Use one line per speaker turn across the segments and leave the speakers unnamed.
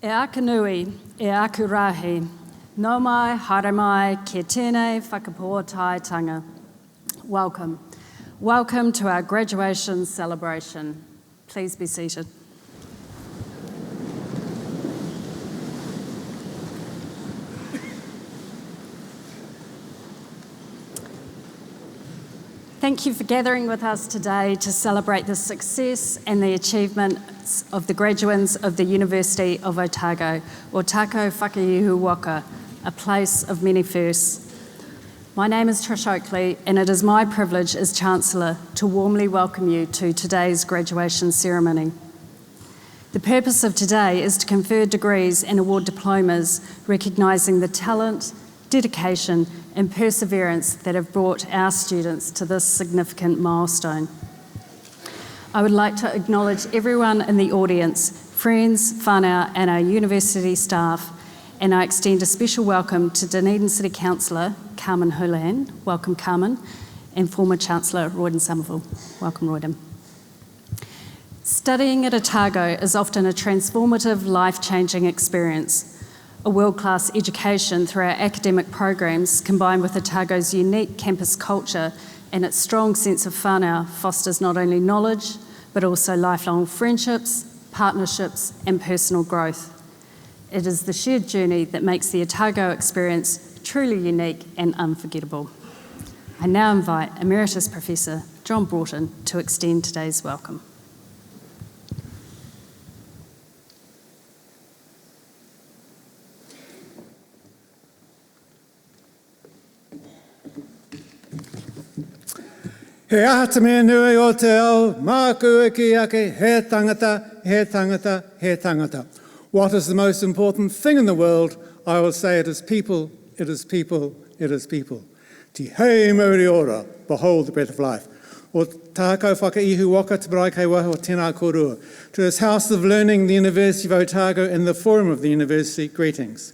E aka nui, e aku rahi, no mai, haere mai, ke tēnei whakapuotaitanga. Welcome. Welcome to our graduation celebration. Please be seated. Thank you for gathering with us today to celebrate the success and the achievements of the graduates of the University of Otago, Otago Whakaihu Waka, a place of many firsts. My name is Trish Oakley, and it is my privilege as Chancellor to warmly welcome you to today's graduation ceremony. The purpose of today is to confer degrees and award diplomas recognising the talent, dedication and perseverance that have brought our students to this significant milestone. I would like to acknowledge everyone in the audience, friends, whānau and our university staff, and I extend a special welcome to Dunedin City Councillor Carmen Hulan, welcome Carmen, and former Chancellor Royden Somerville, welcome Royden. Studying at Otago is often a transformative, life-changing experience. A world-class education through our academic programs, combined with Otago's unique campus culture and its strong sense of whānau, fosters not only knowledge, but also lifelong friendships, partnerships, and personal growth. It is the shared journey that makes the Otago experience truly unique and unforgettable. I now invite Emeritus Professor John Broughton to extend today's welcome.
He aha te mea nui o te ao, mākua ki ake, he tangata, he tangata, he tangata. What is the most important thing in the world? I will say it is people, it is people, it is people. Ti hei mauri ora, behold the breath of life. O tākau whakaihu waka te marae kei waho o tēnā korua. To this House of Learning, the University of Otago, and the Forum of the University, greetings.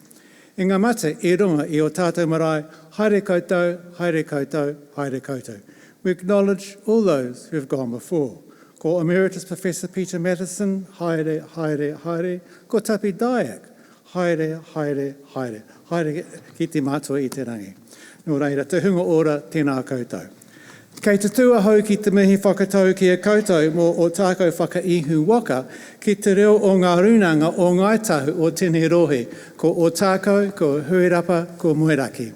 I ngā mate e runga I o tātou marae, haere koutou, haere koutou, haere koutou. We acknowledge all those who have gone before. Ko Emeritus Professor Peter Matheson, haere, haere, haere. Ko Tapi Dayak, haere, haere, haere. Haere ki te mātua I te rangi. Nō reira, te hunga ora tēnā koutou. Kei te tua hau ki te mihi whakatau ki a koutou mō Otago Whakaihu Waka ki te reo o ngā runanga o ngaitahu o tēnei rohe, ko Otago, ko Huirapa, ko Moeraki.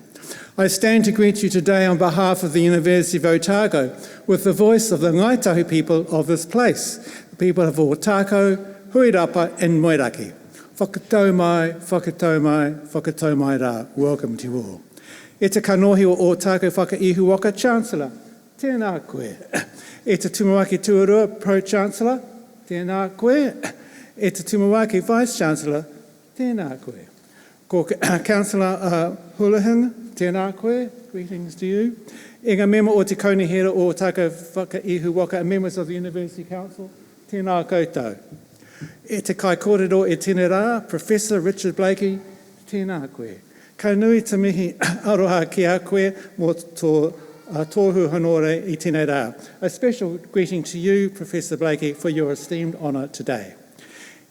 I stand to greet you today on behalf of the University of Otago with the voice of the Ngaitahu people of this place, the people of Otago, Huirapa and Moeraki. Whakatau mai, whakatau mai, whakatau mai rā. Welcome to you all. E te kanohi o Otago Whakaihu Waka Chancellor, tēnā koe. E te Tumawaki Tuarua Pro-Chancellor, tēnā koe. E te Tumawaki Vice-Chancellor, tēnā koe. Ko Councillor Houlihan, tēnā koe, greetings to you. E ngā mema o te kaunihera o Otago Whakaihu Waka, and members of the University Council, tēnā koutou. E te kai kōrero e tēnei rā, Professor Richard Blakey, tēnā koe. Ka nui te mihi aroha ki a koe mō tō tohu hanore I tēnei rā. A special greeting to you, Professor Blakey, for your esteemed honour today.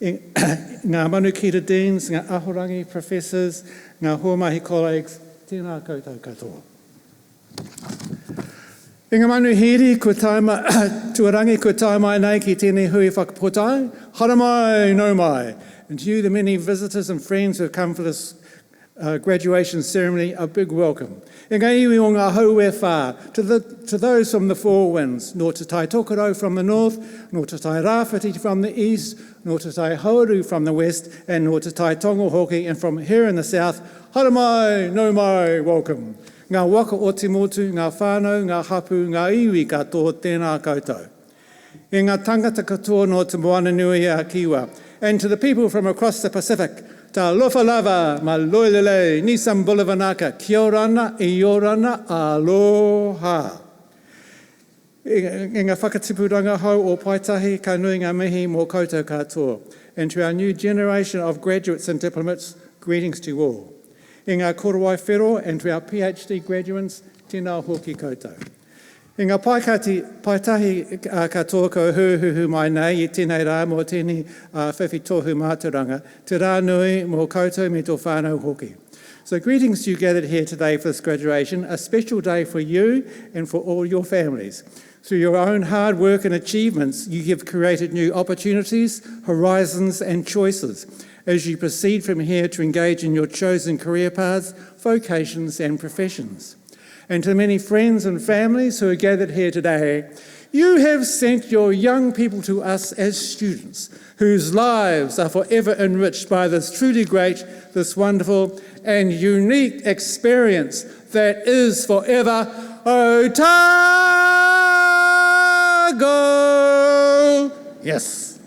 Ngā manukita deans, ngā ahorangi professors, ngā huamahi colleagues, tēnā koutou katoa. I ngā manu hiri, kua taima, tuarangi kua taimai nei ki tēnei hui whakapotai, hara mai, no mai. And to you, the many visitors and friends who have come for this graduation ceremony, a big welcome. E ngā iwi o ngā haue whā, to those from the four winds, nō te tai Tokerau from the north, nō te tai Rāwhiti from the east, nō te tai Hauru from the west, and nō te tai Tongohoki, and from here in the south, hara mai, no mai, welcome. Ngā waka o te motu, ngā whānau, ngā hapu, ngā iwi katoa, tēnā koutou. E ngā tangata katoa no te moana nui a Kiwa, and to the people from across the Pacific, ta lofa lava, ma loilele, nisam bulavanaka, kia orana, I orana, aloha. E ngā whakatipuranga hau o Paitahi, ka nui ngā mihi mō koutou katoa. And to our new generation of graduates and diplomats, greetings to you all. E ngā korowai whero, and to our PhD graduates, tēnā hoki koutou. I ngā paitahi katoa ko huhu mai nei I tēnei rā mō tēnei whiwhi tohu māturanga, te rā nui mō koutou me tō whānau hoki. So greetings to you gathered here today for this graduation, a special day for you and for all your families. Through your own hard work and achievements, you have created new opportunities, horizons and choices as you proceed from here to engage in your chosen career paths, vocations and professions. And to the many friends and families who are gathered here today, you have sent your young people to us as students, whose lives are forever enriched by this truly great, this wonderful and unique experience that is forever Otago! Yes.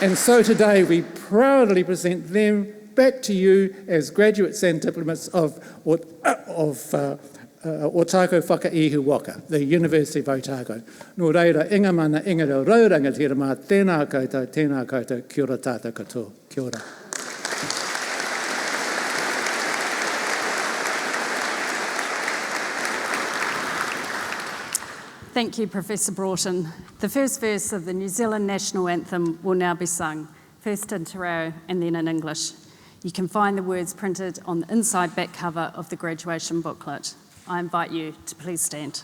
And so today we proudly present them back to you as graduates and diplomats of Otago Whakaihu Waka, the University of Otago. Nō reira, inga mana, inga rau rauranga tira mā, tēnā koutou, kia ora tātou katoa, kia ora.
Thank you, Professor Broughton. The first verse of the New Zealand National Anthem will now be sung, first in Te Reo and then in English. You can find the words printed on the inside back cover of the graduation booklet. I invite you to please stand.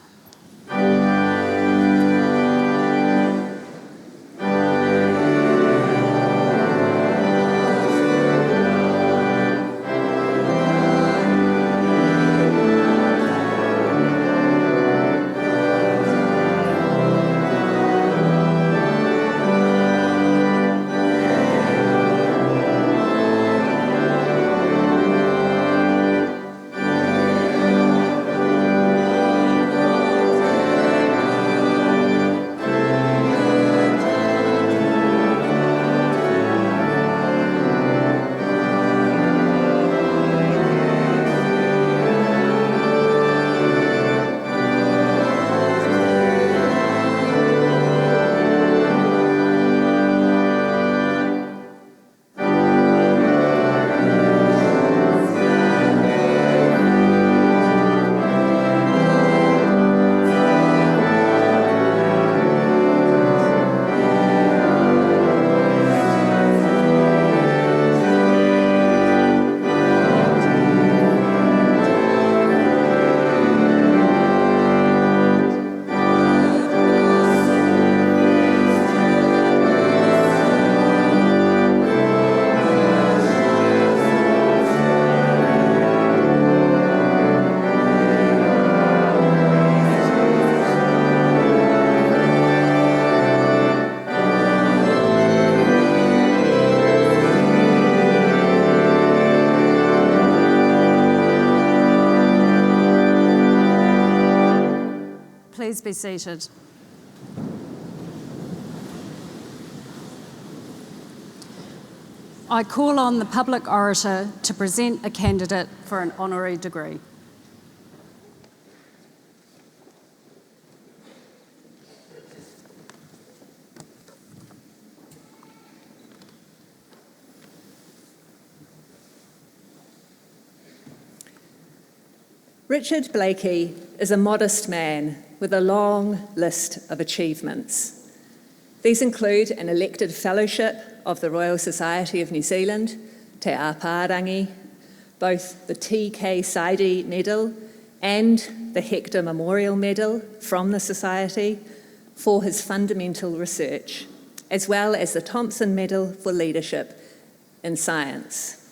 Please be seated. I call on the public orator to present a candidate for an honorary degree.
Richard Blakey is a modest man with a long list of achievements. These include an elected fellowship of the Royal Society of New Zealand, Te Āpārangi, both the T.K. Saidi Medal and the Hector Memorial Medal from the Society for his fundamental research, as well as the Thomson Medal for Leadership in Science.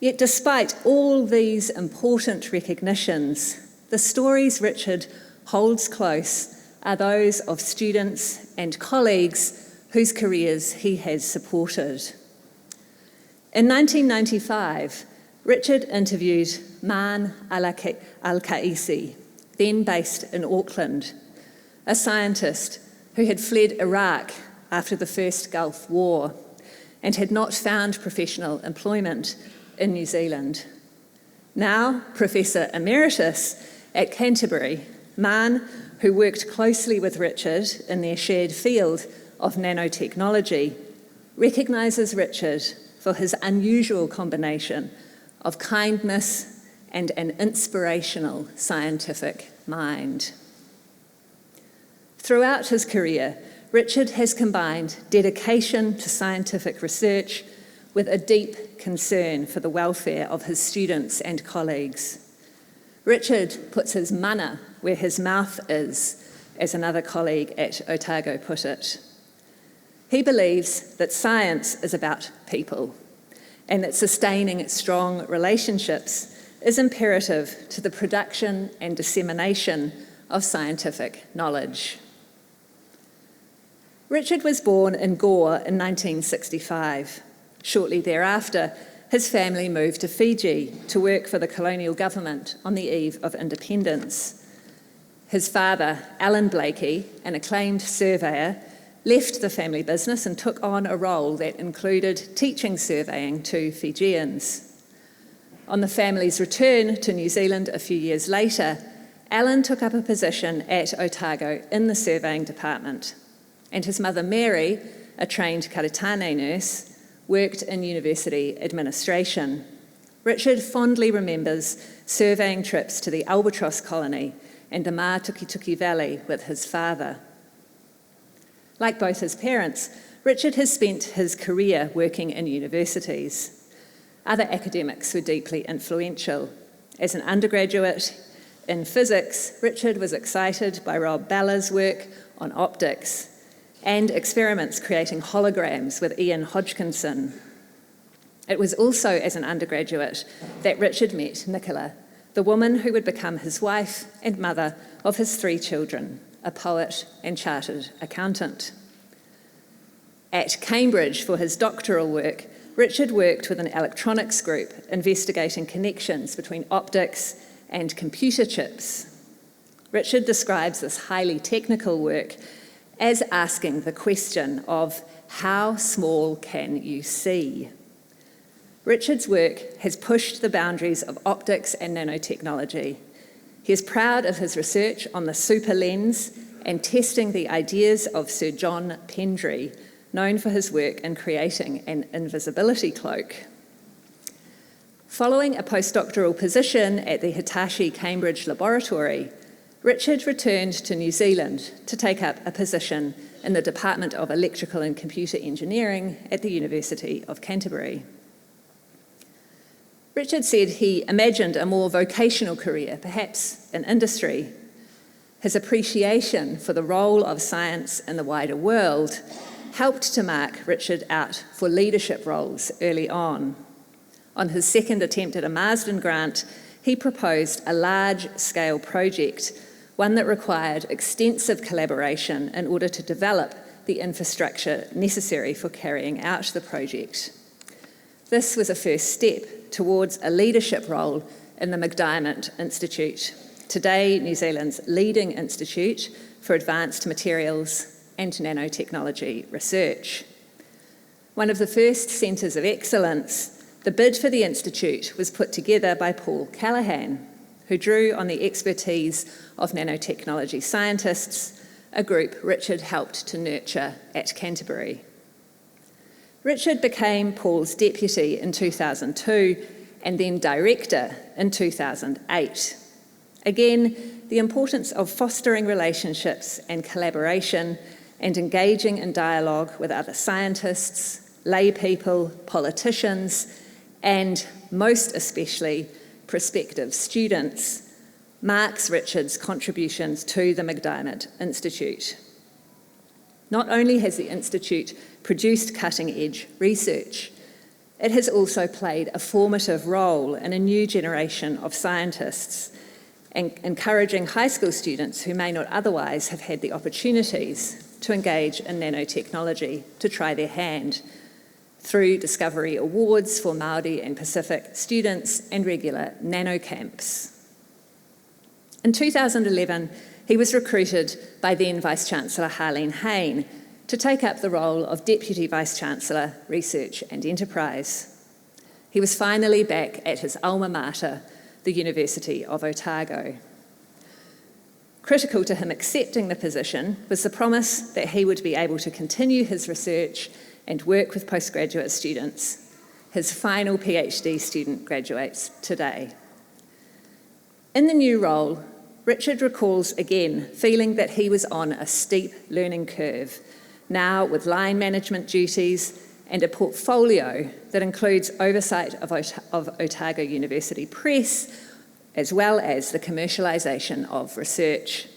Yet despite all these important recognitions, the stories Richard holds close are those of students and colleagues whose careers he has supported. In 1995, Richard interviewed Man Al-Kaisi, then based in Auckland, a scientist who had fled Iraq after the First Gulf War and had not found professional employment in New Zealand. Now, Professor Emeritus at Canterbury, Man, who worked closely with Richard in their shared field of nanotechnology, recognises Richard for his unusual combination of kindness and an inspirational scientific mind. Throughout his career, Richard has combined dedication to scientific research with a deep concern for the welfare of his students and colleagues. Richard puts his mana where his mouth is, as another colleague at Otago put it. He believes that science is about people, and that sustaining strong relationships is imperative to the production and dissemination of scientific knowledge. Richard was born in Gore in 1965. Shortly thereafter, his family moved to Fiji to work for the colonial government on the eve of independence. His father, Alan Blakey, an acclaimed surveyor, left the family business and took on a role that included teaching surveying to Fijians. On the family's return to New Zealand a few years later, Alan took up a position at Otago in the surveying department, and his mother Mary, a trained karatane nurse, worked in university administration. Richard fondly remembers surveying trips to the Albatross colony and the Mātukituki Valley with his father. Like both his parents, Richard has spent his career working in universities. Other academics were deeply influential. As an undergraduate in physics, Richard was excited by Rob Balla's work on optics and experiments creating holograms with Ian Hodgkinson. It was also as an undergraduate that Richard met Nicola, the woman who would become his wife and mother of his 3 children, a poet and chartered accountant. At Cambridge for his doctoral work, Richard worked with an electronics group investigating connections between optics and computer chips. Richard describes this highly technical work as asking the question of how small can you see? Richard's work has pushed the boundaries of optics and nanotechnology. He is proud of his research on the super lens and testing the ideas of Sir John Pendry, known for his work in creating an invisibility cloak. Following a postdoctoral position at the Hitachi Cambridge Laboratory, Richard returned to New Zealand to take up a position in the Department of Electrical and Computer Engineering at the University of Canterbury. Richard said he imagined a more vocational career, perhaps in industry. His appreciation for the role of science in the wider world helped to mark Richard out for leadership roles early on. On his second attempt at a Marsden grant, he proposed a large-scale project, one that required extensive collaboration in order to develop the infrastructure necessary for carrying out the project. This was a first step towards a leadership role in the McDiarmid Institute, today New Zealand's leading institute for advanced materials and nanotechnology research. One of the first centres of excellence, the bid for the institute was put together by Paul Callaghan, who drew on the expertise of nanotechnology scientists, a group Richard helped to nurture at Canterbury. Richard became Paul's deputy in 2002 and then director in 2008. Again, the importance of fostering relationships and collaboration and engaging in dialogue with other scientists, lay people, politicians, and most especially prospective students marks Richard's contributions to the McDiarmid Institute. Not only has the Institute produced cutting-edge research, it has also played a formative role in a new generation of scientists, and encouraging high school students who may not otherwise have had the opportunities to engage in nanotechnology to try their hand through Discovery Awards for Māori and Pacific students and regular nanocamps. In 2011, he was recruited by then Vice-Chancellor Harlene Hayne to take up the role of Deputy Vice-Chancellor, Research and Enterprise. He was finally back at his alma mater, the University of Otago. Critical to him accepting the position was the promise that he would be able to continue his research and work with postgraduate students. His final PhD student graduates today. In the new role, Richard recalls again feeling that he was on a steep learning curve, now with line management duties and a portfolio that includes oversight of Otago University Press, as well as the commercialisation of research.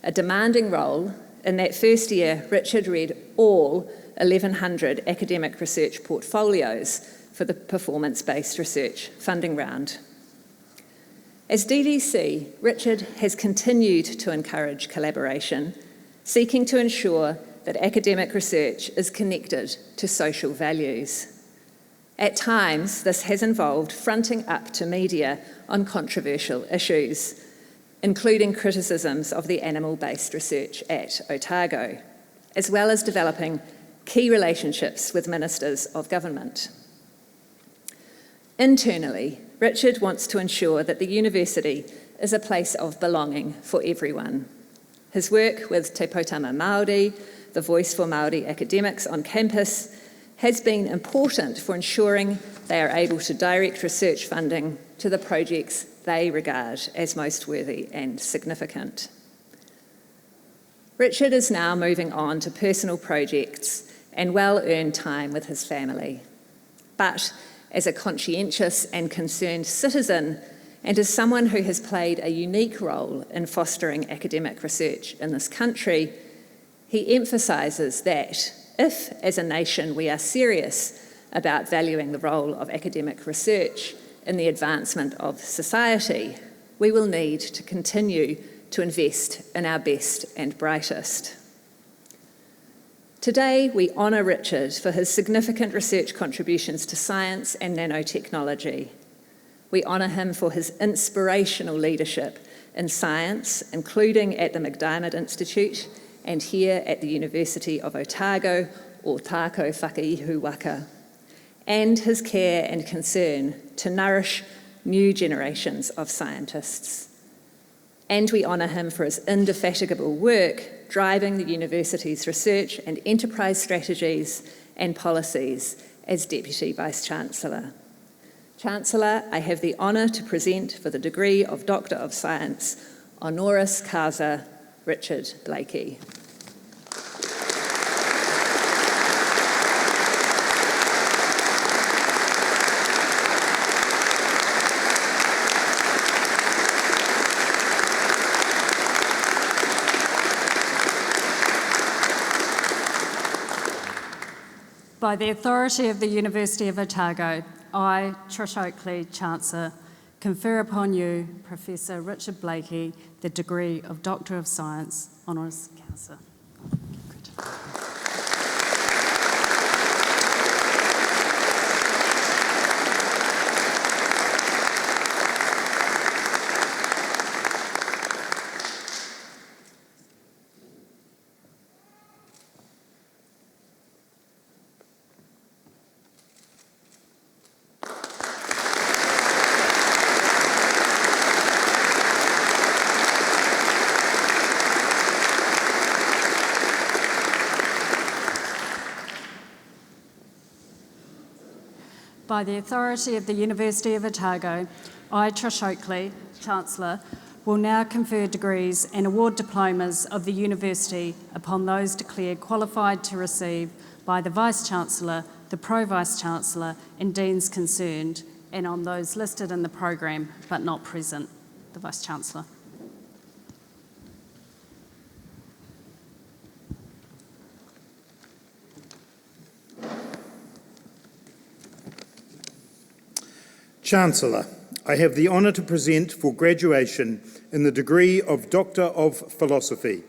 A demanding role. In that first year, Richard read all 1,100 academic research portfolios for the performance-based research funding round. As DDC, Richard has continued to encourage collaboration, seeking to ensure that academic research is connected to social values. At times, this has involved fronting up to media on controversial issues, including criticisms of the animal-based research at Otago, as well as developing key relationships with ministers of government. Internally, Richard wants to ensure that the university is a place of belonging for everyone. His work with Te Potama Māori, the Voice for Māori academics on campus, has been important for ensuring they are able to direct research funding to the projects they regard as most worthy and significant. Richard is now moving on to personal projects and well-earned time with his family. But as a conscientious and concerned citizen, and as someone who has played a unique role in fostering academic research in this country, he emphasises that if, as a nation, we are serious about valuing the role of academic research in the advancement of society, we will need to continue to invest in our best and brightest. Today, we honour Richard for his significant research contributions to science and nanotechnology. We honour him for his inspirational leadership in science, including at the McDiarmid Institute and here at the University of Otago, or Tākou Whakaihu Waka, and his care and concern to nourish new generations of scientists. And we honour him for his indefatigable work driving the university's research and enterprise strategies and policies as Deputy Vice-Chancellor. Chancellor, I have the honour to present for the degree of Doctor of Science, honoris causa, Richard Blakey.
By the authority of the University of Otago, I, Trish Oakley, Chancellor, confer upon you, Professor Richard Blakey, the degree of Doctor of Science, honoris causa. By the authority of the University of Otago, I, Trish Oakley, Chancellor, will now confer degrees and award diplomas of the University upon those declared qualified to receive by the Vice-Chancellor, the Pro-Vice-Chancellor and Deans concerned, and on those listed in the program but not present, the Vice-Chancellor.
Chancellor, I have the honour to present for graduation in the degree of Doctor of Philosophy,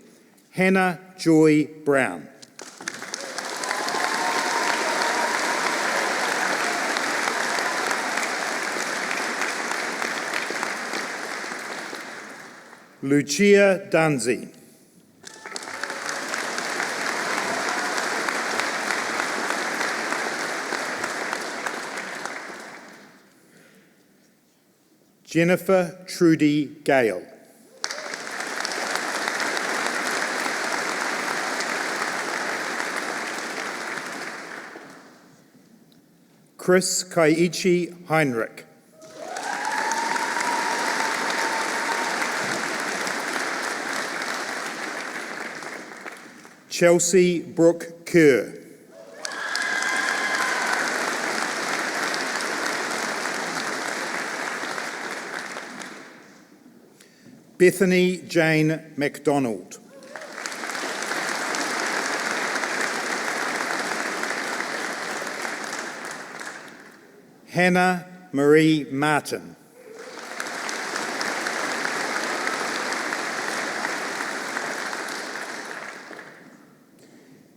Hannah Joy Brown. Lucia Danzi. Jennifer Trudy Gale. Chris Kaiichi Heinrich. Chelsea Brooke Kerr. Bethany Jane MacDonald. Hannah Marie Martin.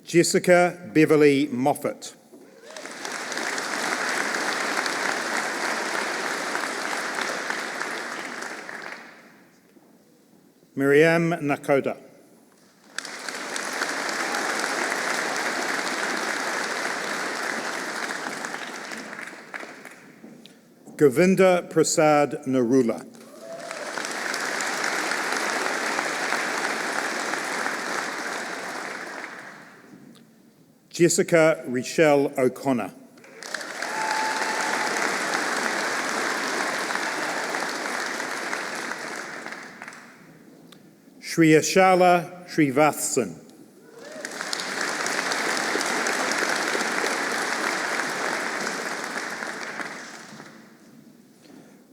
Jessica Beverly Moffat. Miriam Nakota. Govinda Prasad Narula. Jessica Rochelle O'Connor. Shriyashala Srivatsan.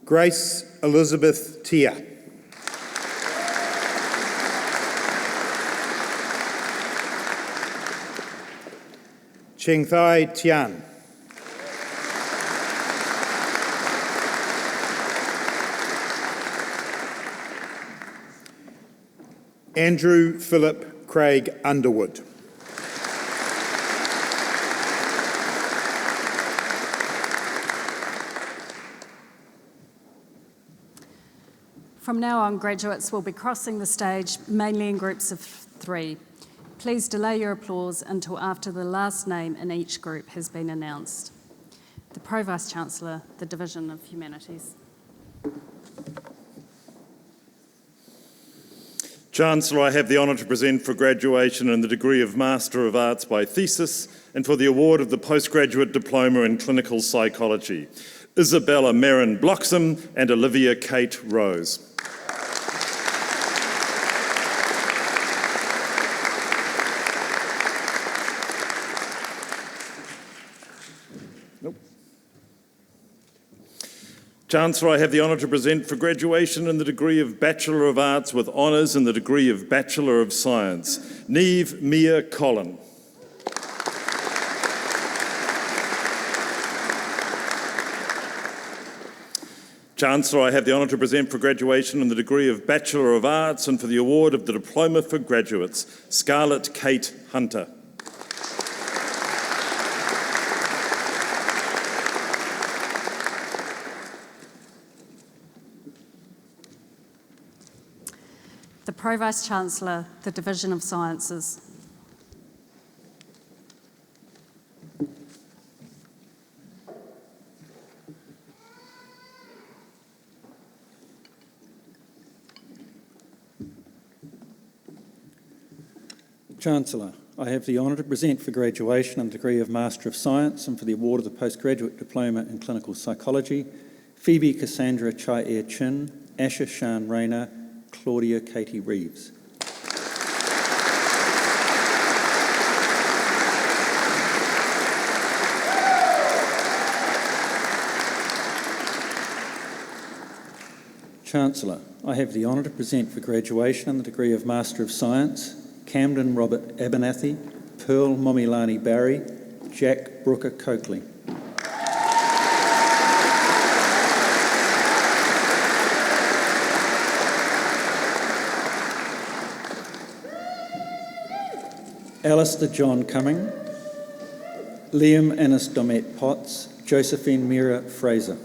Grace Elizabeth Tia. Chengthai Tian. Andrew Philip Craig Underwood.
From now on, graduates will be crossing the stage mainly in groups of 3. Please delay your applause until after the last name in each group has been announced. The Pro-Vice-Chancellor, the Division of Humanities.
Chancellor, I have the honour to present for graduation in the degree of Master of Arts by Thesis and for the award of the Postgraduate Diploma in Clinical Psychology, Isabella Merrin Bloxham and Olivia Kate Rose. Chancellor, I have the honour to present for graduation in the degree of Bachelor of Arts with honours in the degree of Bachelor of Science, Neve Mia Collin. Chancellor, I have the honour to present for graduation in the degree of Bachelor of Arts and for the award of the Diploma for Graduates, Scarlett Kate Hunter.
The Pro-Vice-Chancellor, the Division of Sciences.
Chancellor, I have the honour to present for graduation in the degree of Master of Science and for the award of the Postgraduate Diploma in Clinical Psychology, Phoebe Cassandra Chai-Er Chin, Asha Shan Rayner, Claudia Katie Reeves. Chancellor, I have the honour to present for graduation in the degree of Master of Science, Camden Robert Abernathy, Pearl Momilani Barry, Jack Brooker Coakley. Alistair John Cumming, Liam Innes Domet Potts, Josephine Mira Fraser.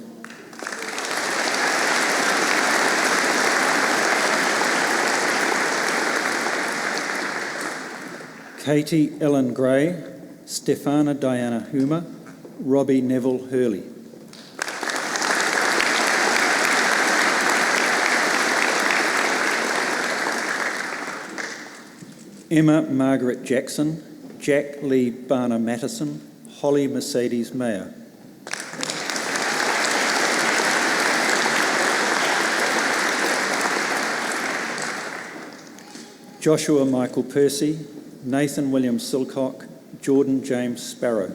Katie Ellen Gray, Stefana Diana Huma, Robbie Neville Hurley. Emma Margaret Jackson, Jack Lee Barner Mattison, Holly Mercedes Mayer. Joshua Michael Percy, Nathan William Silcock, Jordan James Sparrow.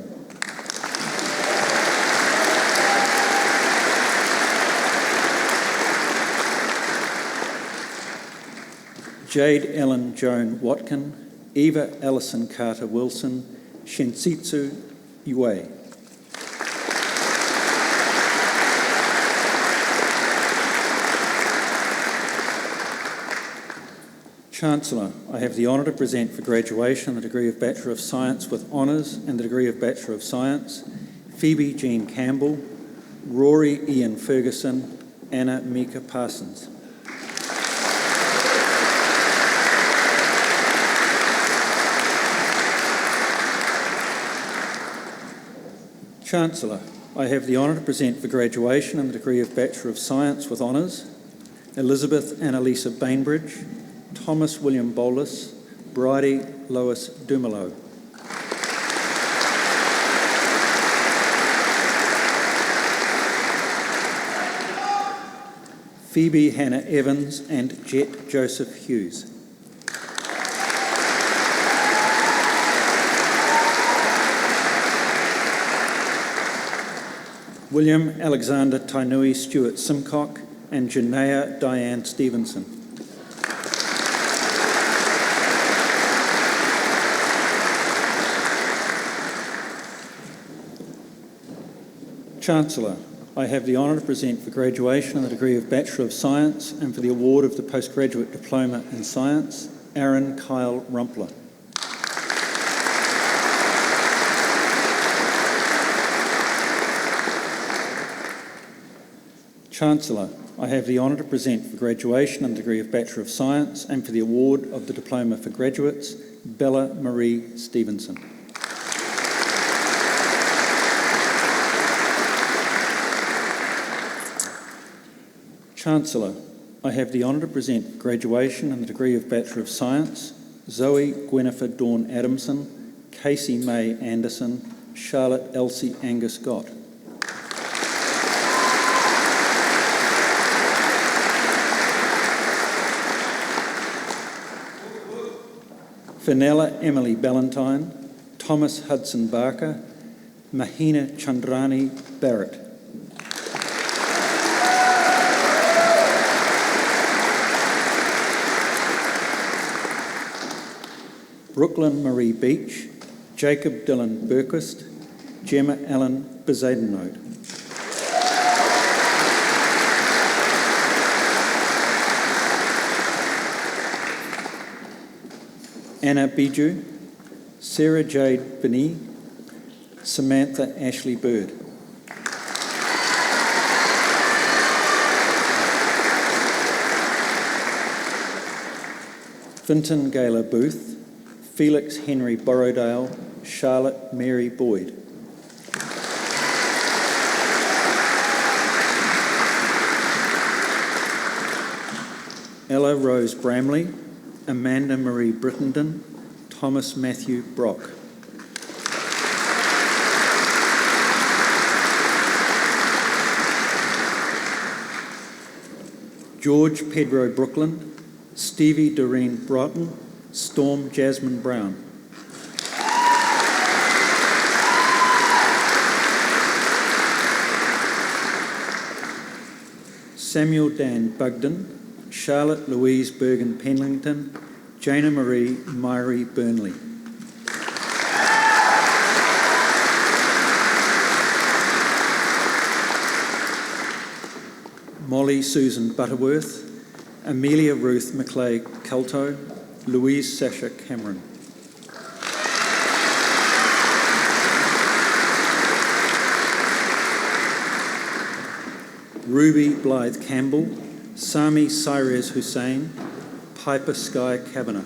Jade Ellen Joan Watkin, Eva Allison Carter Wilson, Shinsitsu Yue. Chancellor, I have the honour to present for graduation the degree of Bachelor of Science with Honours and the degree of Bachelor of Science, Phoebe Jean Campbell, Rory Ian Ferguson, Anna Mika Parsons. Chancellor, I have the honour to present for graduation and the degree of Bachelor of Science with Honours, Elizabeth Annalisa Bainbridge, Thomas William Bolus, Bridie Lois Dumelo. Phoebe Hannah Evans and Jet Joseph Hughes. William Alexander Tainui Stewart Simcock and Janaea Diane Stevenson. Chancellor, I have the honour to present for graduation and the degree of Bachelor of Science and for the award of the Postgraduate Diploma in Science, Aaron Kyle Rumpler. Chancellor, I have the honour to present for graduation and the degree of Bachelor of Science and for the award of the Diploma for Graduates, Bella Marie Stevenson. Chancellor, I have the honour to present for graduation and the degree of Bachelor of Science, Zoe Gwennifer Dawn Adamson, Casey May Anderson, Charlotte Elsie Angus Gott. Fenella Emily Ballantyne, Thomas Hudson Barker, Mahina Chandrani Barrett. Brooklyn Marie Beach, Jacob Dylan Burquist, Gemma Allen Bezadenode. Anna Biju, Sarah Jade Binney, Samantha Ashley Bird. Vinton Gaylor Booth, Felix Henry Borrowdale, Charlotte Mary Boyd. Ella Rose Bramley, Amanda Marie Brittenden, Thomas Matthew Brock. George Pedro Brooklyn, Stevie Doreen Broughton, Storm Jasmine Brown. Samuel Dan Bugden, Charlotte Louise Bergen Penlington, Jana Marie Myrie Burnley. Molly Susan Butterworth, Amelia Ruth McClay Culto, Louise Sasha Cameron. Ruby Blythe Campbell, Sami Cyrez Hussain, Piper Sky Kavanagh.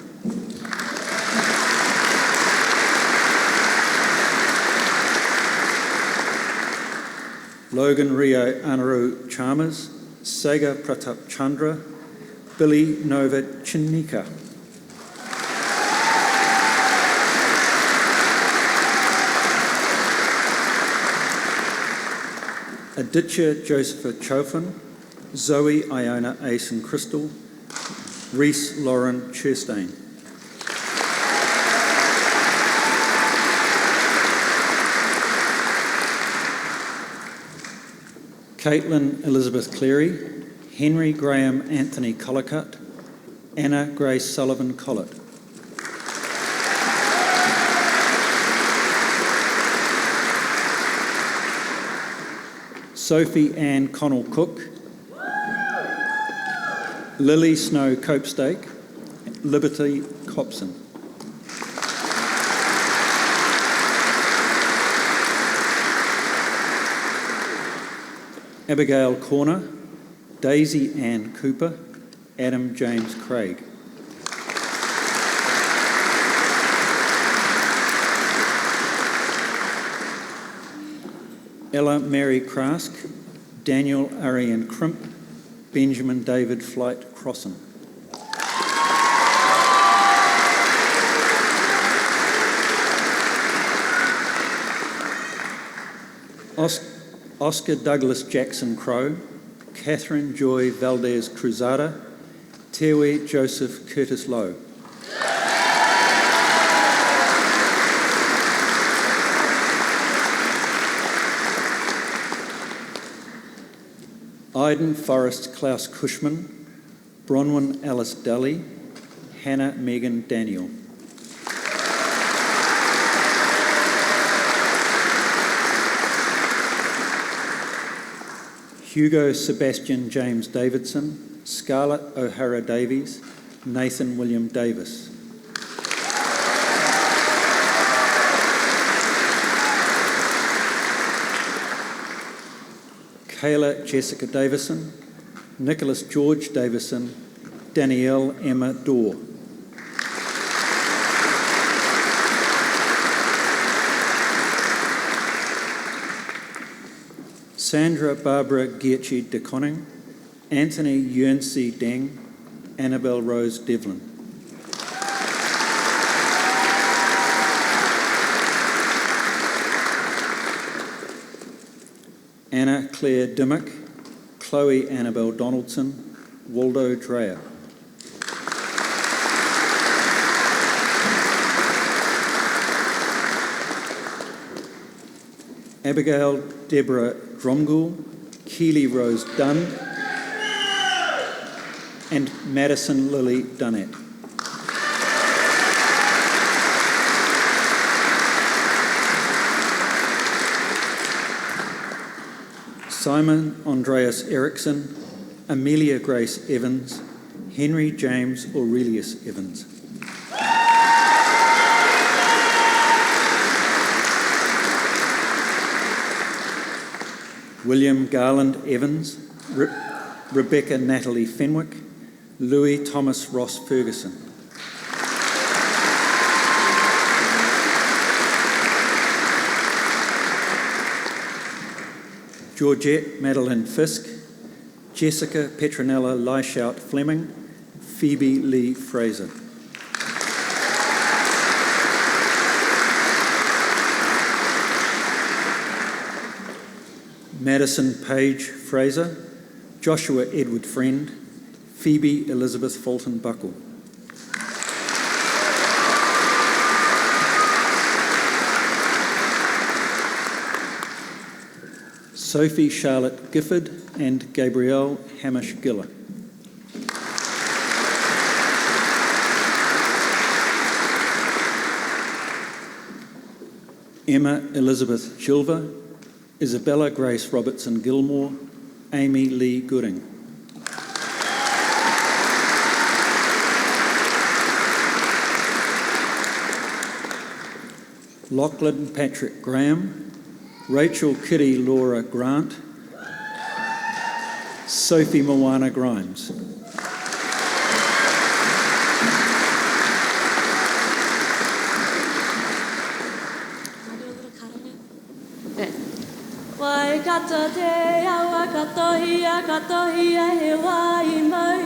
Logan Rio Anaru Chalmers, Saga Pratap Chandra, Billy Nova Chinika. Aditya Josepha Chofin, Zoe Iona Asen Crystal, Reese Lauren Churstein. Caitlin Elizabeth Cleary, Henry Graham Anthony Collicutt, Anna Grace Sullivan Collett. Sophie Ann Connell Cook, Lily Snow Copestake, Liberty Copson. Abigail Corner, Daisy Ann Cooper, Adam James Craig. Ella Mary Krask, Daniel Arian Crimp, Benjamin David Flight Crossan. Oscar Douglas Jackson Crow, Catherine Joy Valdez Cruzada, Tewe Joseph Curtis Lowe. Iden Forrest Klaus Cushman, Bronwyn Alice Dully, Hannah Megan Daniel. Hugo Sebastian James Davidson, Scarlett O'Hara Davies, Nathan William Davis. Kayla Jessica Davison, Nicholas George Davison, Danielle Emma Dorr. Sandra Barbara Giertje de Conning, Anthony Yernsi Deng, Annabelle Rose Devlin. Anna Claire Dimmock, Chloe Annabelle Donaldson, Waldo Dreyer. Abigail Deborah Dromgoole, Keely Rose Dunn, and Madison Lily Dunnett. Simon Andreas Eriksson, Amelia Grace Evans, Henry James Aurelius Evans. William Garland Evans, Rebecca Natalie Fenwick, Louis Thomas Ross Ferguson. Georgette Madeline Fisk, Jessica Petronella Leishout Fleming, Phoebe Lee Fraser. Madison Page Fraser, Joshua Edward Friend, Phoebe Elizabeth Fulton Buckle. Sophie Charlotte Gifford and Gabrielle Hamish Giller. Emma Elizabeth Gilver, Isabella Grace Robertson Gilmore, Amy Lee Gooding. Lachlan Patrick Graham, Rachel Kitty Laura Grant, Sophie Moana Grimes.
Waikato te awa katohia he wai mai.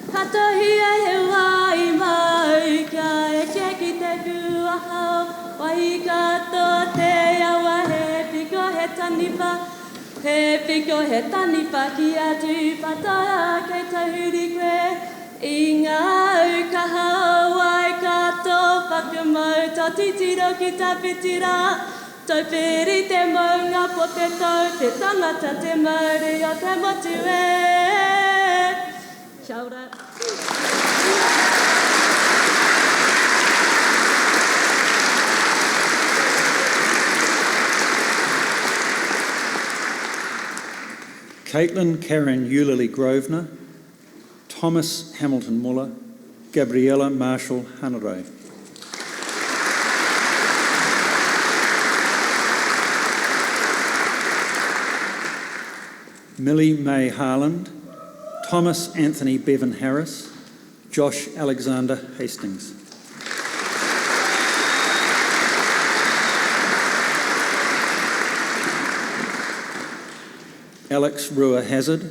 Katohia he wai mai. Kia e ke ki te puahau. Waikato te awa he piko he tanipa. He piko he tanipa ki a tūpatara kei tahuri koe. I ngā ukahau waikato whakamau. Ta titiro ki ta pitira. Tau peri te maunga po te tau, te tangata te mauri o te motu e. Kia ora.
Caitlin Karen Eulalie Grosvenor, Thomas Hamilton Muller, Gabriella Marshall Hanare. Millie May Harland, Thomas Anthony Bevan Harris, Josh Alexander Hastings. Alex Rua Hazard,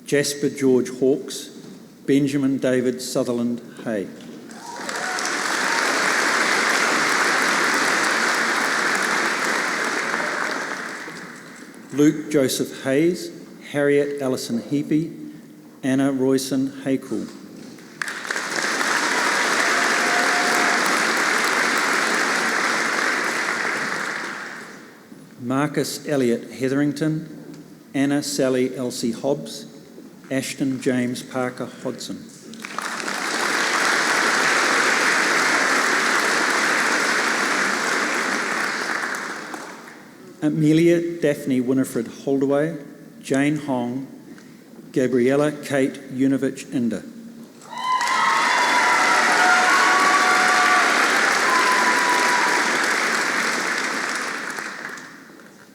Jasper George Hawkes, Benjamin David Sutherland Hay. Luke Joseph Hayes, Harriet Allison Heapy, Anna Royson Haycool. Marcus Elliott Hetherington, Anna Sally Elsie Hobbs, Ashton James Parker Hodson. Amelia Daphne Winifred Holdaway, Jane Hong, Gabriella Kate Unovich Inder.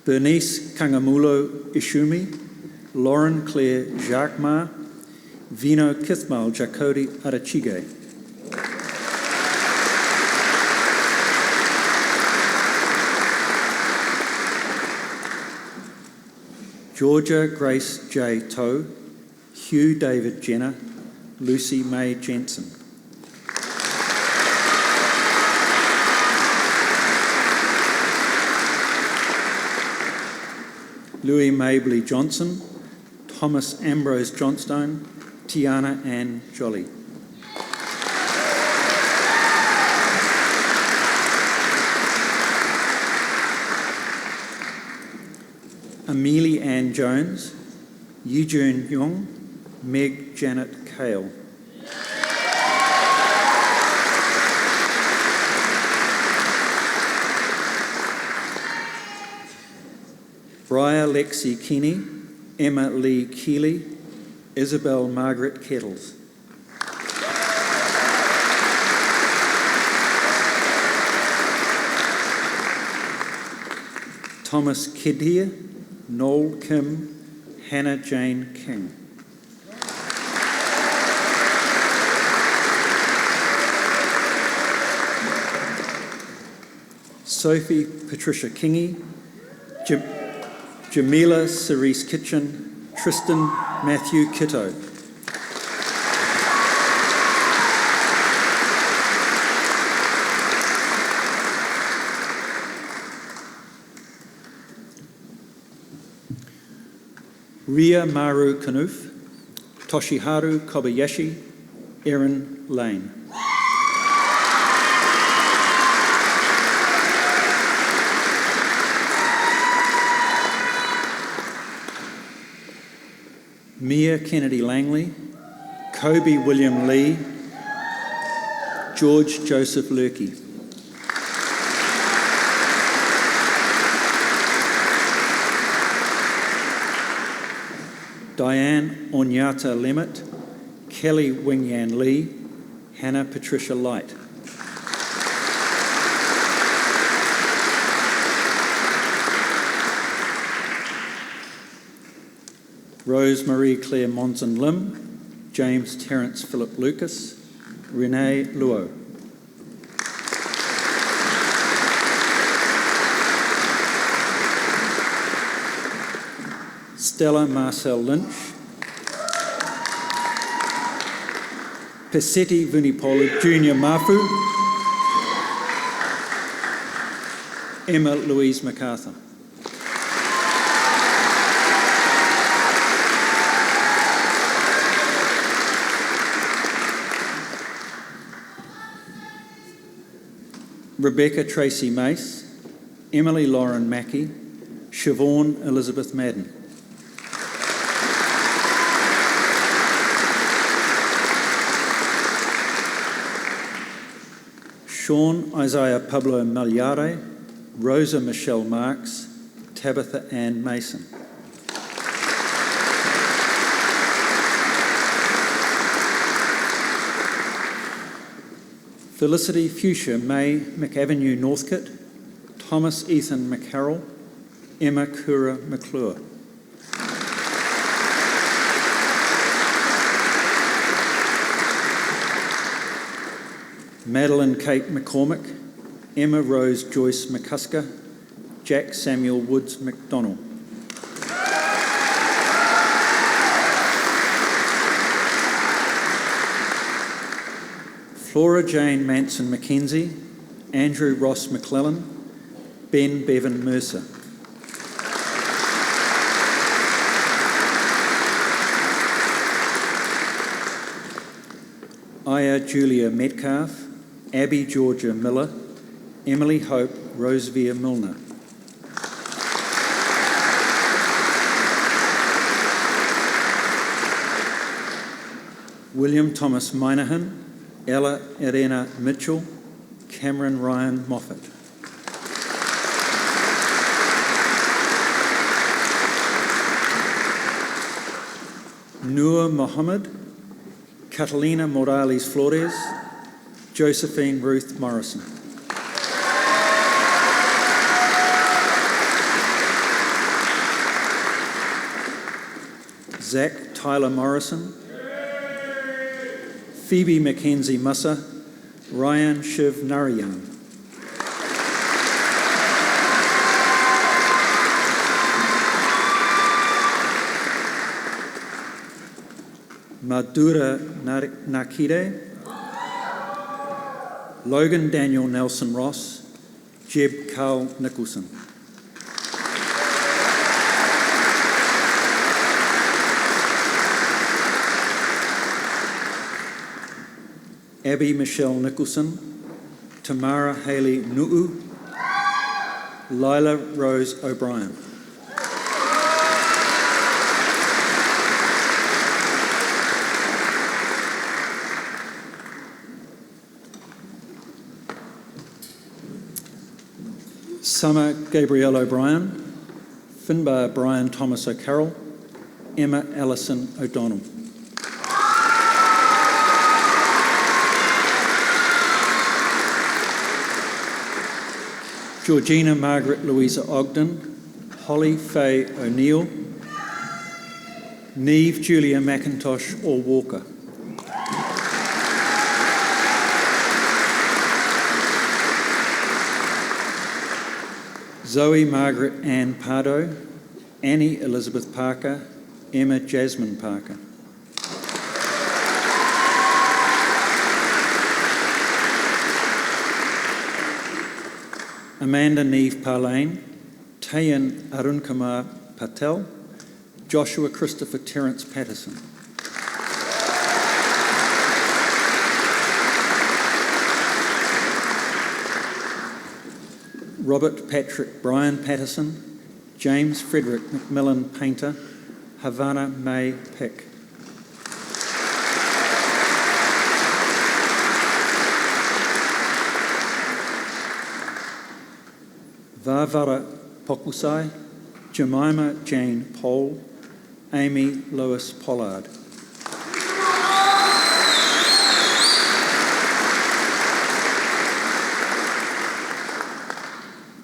Bernice Kangamulo Ishumi, Lauren Claire Jacquemar, Vino Kithmal Jakodi Arachige. Georgia Grace J. Toe, Hugh David Jenner, Lucy May Jensen. Louis Mabley Johnson, Thomas Ambrose Johnstone, Tiana Ann Jolly. Amelie Ann Jones, Yijun Young, Meg Janet Kale. Briar Lexi Keeney, Emma Lee Keeley, Isabel Margaret Kettles. Thomas Kidhier, Noel Kim, Hannah Jane King. Sophie Patricia Kingy, Jamila Cerise Kitchen, Tristan Matthew Kitto. Ria Maru Kanuf, Toshiharu Kobayashi, Erin Lane. Mia Kennedy Langley, Kobe William Lee, George Joseph Lurkey. Diane Onyata Lemet, Kelly Wingyan Lee, Hannah Patricia Light. Rose Marie Claire Monson Lim, James Terence Philip Lucas, Renee Luo. Stella Marcel Lynch, Peseti Vunipola Junior Mafu, Emma Louise MacArthur. Rebecca Tracy Mace, Emily Lauren Mackey, Siobhan Elizabeth Madden. Sean Isaiah Pablo Magliare, Rosa Michelle Marks, Tabitha Ann Mason. Felicity Fuchsia May McAvenue Northcote, Thomas Ethan McCarroll, Emma Kura McClure. Madeline Kate McCormick, Emma Rose Joyce McCusker, Jack Samuel Woods McDonnell. Flora Jane Manson McKenzie, Andrew Ross McClellan, Ben Bevan Mercer. Aya Julia Metcalf, Abby Georgia Miller, Emily Hope Rosevere Milner. William Thomas Minahan, Ella Irena Mitchell, Cameron Ryan Moffat. Noor Mohammed, Catalina Morales Flores, Josephine Ruth Morrison. Zach Tyler Morrison, Phoebe Mackenzie Mussa, Ryan Shiv Narayan. Madura Nakide, Logan Daniel Nelson Ross, Jeb Carl Nicholson. Abby Michelle Nicholson, Tamara Haley Nu'u, Lila Rose O'Brien. Summer Gabrielle O'Brien, Finbar Brian Thomas O'Carroll, Emma Allison O'Donnell. Georgina Margaret Louisa Ogden, Holly Faye O'Neill, Neve Julia McIntosh or Walker. Zoe Margaret Ann Pardo, Annie Elizabeth Parker, Emma Jasmine Parker. Amanda Neve Parlane, Tayan Arunkumar Patel, Joshua Christopher Terence Patterson. Robert Patrick Brian Patterson, James Frederick McMillan Painter, Havana May Pick. Varvara Pokusai, Jemima Jane Pole, Amy Lois Pollard.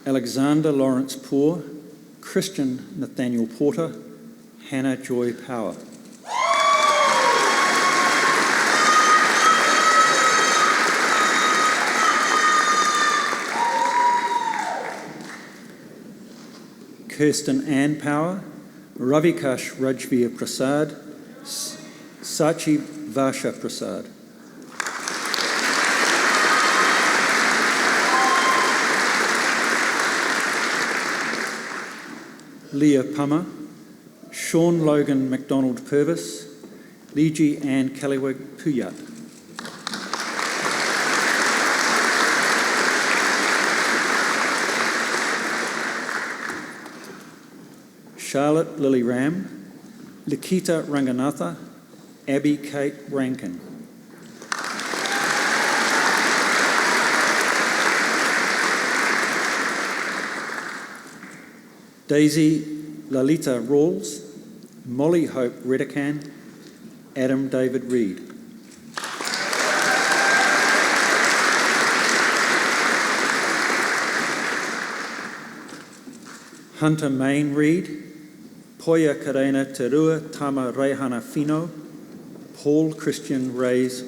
Alexander Lawrence Poor, Christian Nathaniel Porter, Hannah Joy Power. Kirsten Ann Power, Ravikash Rajveer Prasad, Sachi Varsha Prasad. Leah Pummer, Sean Logan MacDonald Purvis, Leegi Ann Callywig Puyat. Charlotte Lily Ram, Lakita Ranganatha, Abby Kate Rankin. Daisy Lalita Rawls, Molly Hope Redican, Adam David Reid. Hunter Main Reid, Poya Karena Terua Tama Reihana Fino, Paul Christian Rays.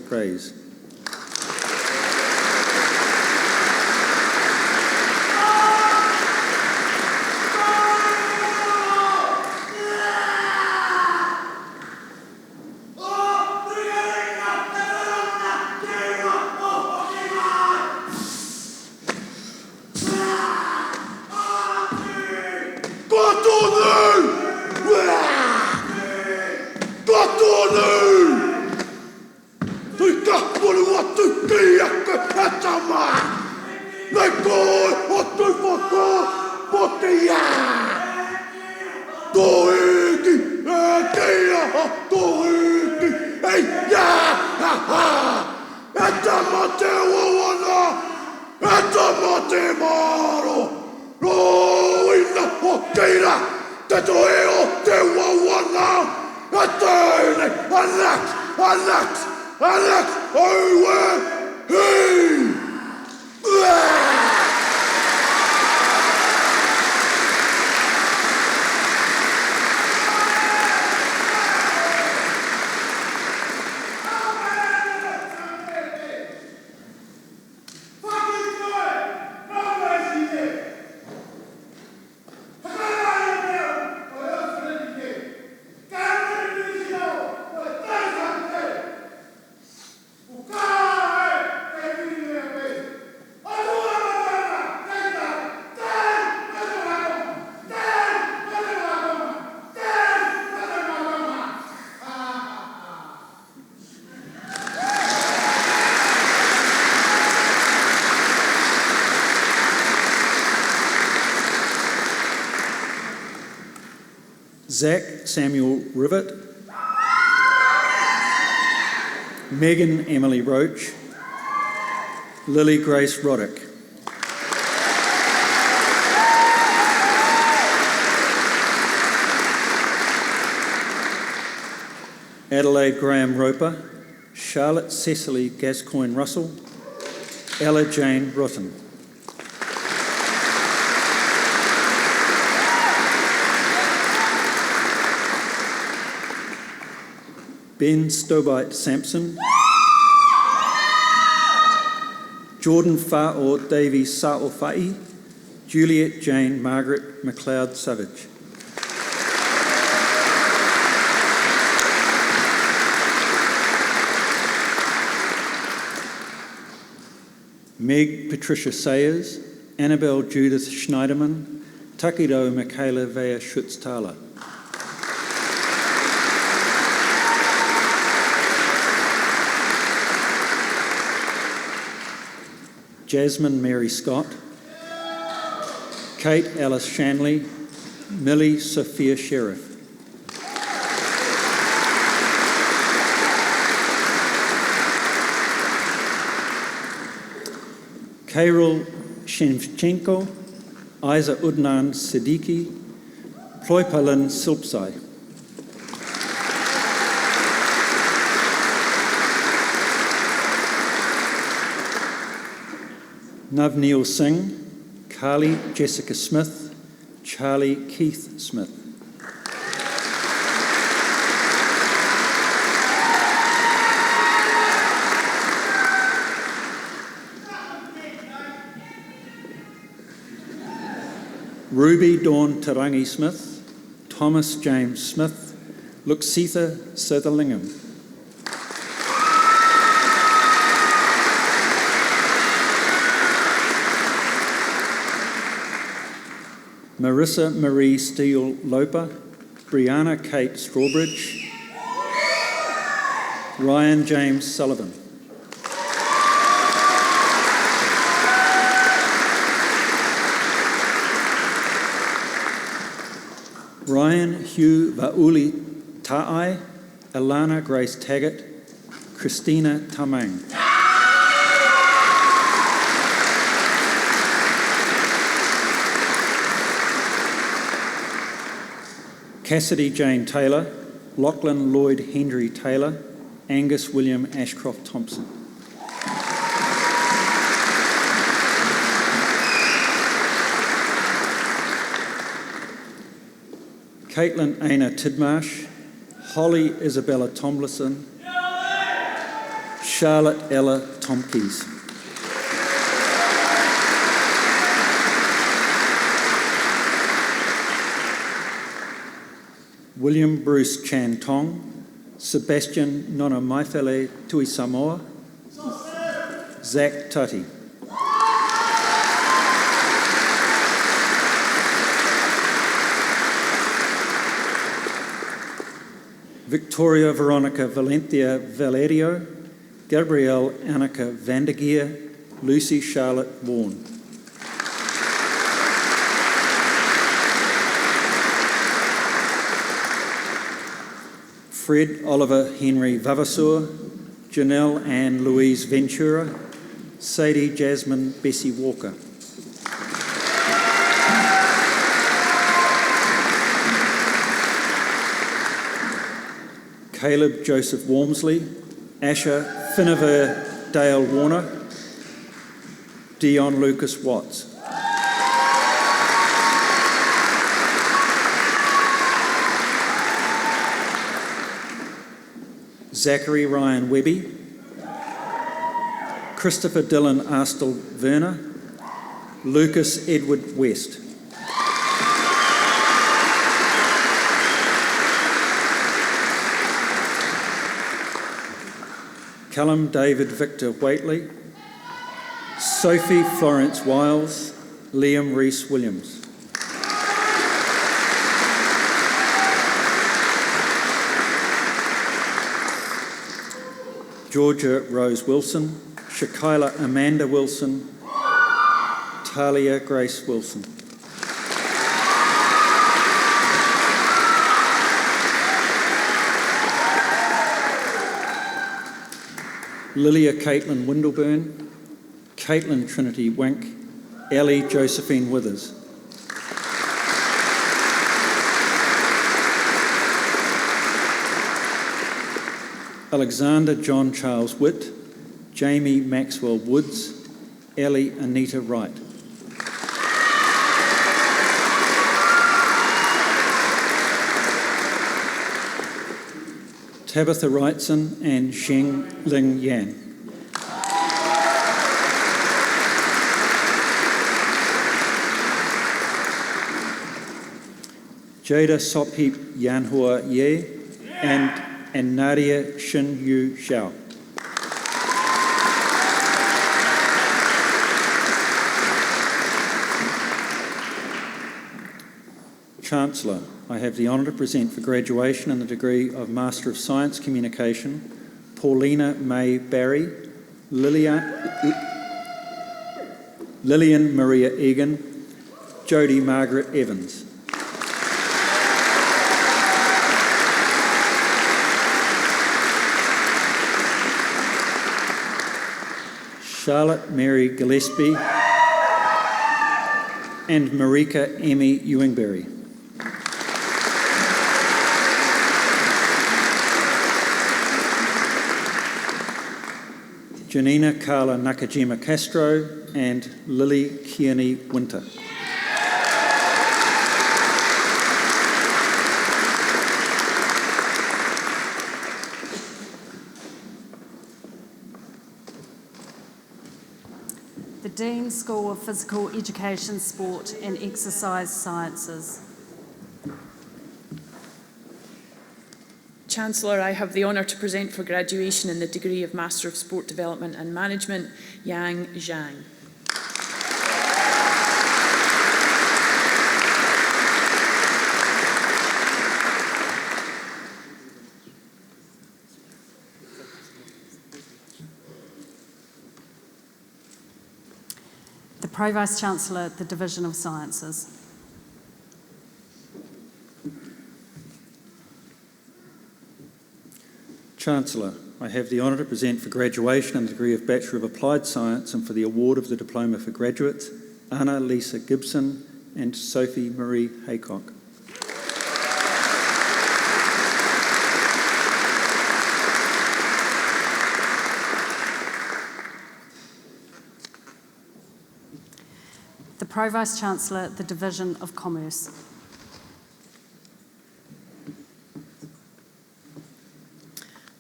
Zach Samuel Rivet, Megan Emily Roach, Lily Grace Roddick. Adelaide Graham Roper, Charlotte Cecily Gascoigne Russell, Ella Jane Rotten. Ben Stobite Sampson, Jordan Fa'o Davy Sa'ofai, Juliet Jane Margaret McLeod Savage. Meg Patricia Sayers, Annabelle Judith Schneiderman, Takido Michaela Vea Schutz-Thaler. Jasmine Mary Scott, Kate Alice Shanley, Millie Sophia Sheriff. Carol Shevchenko, Isa Udnan Siddiqui, Ploipalin Silpsai. Navneil Singh, Carly Jessica Smith, Charlie Keith Smith. Ruby Dawn Tarangi Smith, Thomas James Smith, Luxitha Sotherlingham. Marissa Marie Steele Loper, Brianna Kate Strawbridge, Ryan James Sullivan. Ryan Ryan Hugh Vauli Ta'ai, Alana Grace Taggart, Christina Tamang. Cassidy Jane Taylor, Lachlan Lloyd Henry Taylor, Angus William Ashcroft Thompson. Caitlin Aina Tidmarsh, Holly Isabella Tomlinson, Charlotte Ella Tomkes. William Bruce Chan Tong, Sebastian Nonamaifele Tui Samoa, Zach Tutty. Victoria Veronica Valentia Valerio, Gabrielle Annika Vandergeer, Lucy Charlotte Vaughan. Fred Oliver Henry Vavasseur, Janelle Ann Louise Ventura, Sadie Jasmine Bessie Walker. Caleb Joseph Wormsley, Asher Finnever Dale Warner, Dion Lucas Watts. Zachary Ryan Webby, Christopher Dylan Arstle Verner, Lucas Edward West. Callum David Victor Waitley, Sophie Florence Wiles, Liam Reese Williams. Georgia Rose Wilson, Shakila Amanda Wilson, Talia Grace Wilson. Lilia Caitlin Windleburn, Caitlin Trinity Wink, Ellie Josephine Withers. Alexander John Charles Witt, Jamie Maxwell Woods, Ellie Anita Wright. Tabitha Wrightson and Sheng Ling Yan. Jada Sophip Yanhua Ye and Nadia Shin Yu Xiao. Chancellor, I have the honour to present for graduation in the degree of Master of Science Communication, Paulina May Barry, Lillian Maria Egan, Jodie Margaret Evans. Charlotte Mary Gillespie and Marika Emmy Ewingberry. Janina Carla Nakajima Castro and Lily Kearney Winter.
The Dean School of Physical Education, Sport and Exercise Sciences.
Chancellor, I have the honour to present for graduation in the degree of Master of Sport Development and Management, Yang Zhang.
The Pro-Vice Chancellor, the Division of Sciences.
Chancellor, I have the honour to present for graduation and the degree of Bachelor of Applied Science and for the award of the Diploma for Graduates, Anna Lisa Gibson and Sophie Marie Haycock.
The Pro-Vice Chancellor, the Division of Commerce.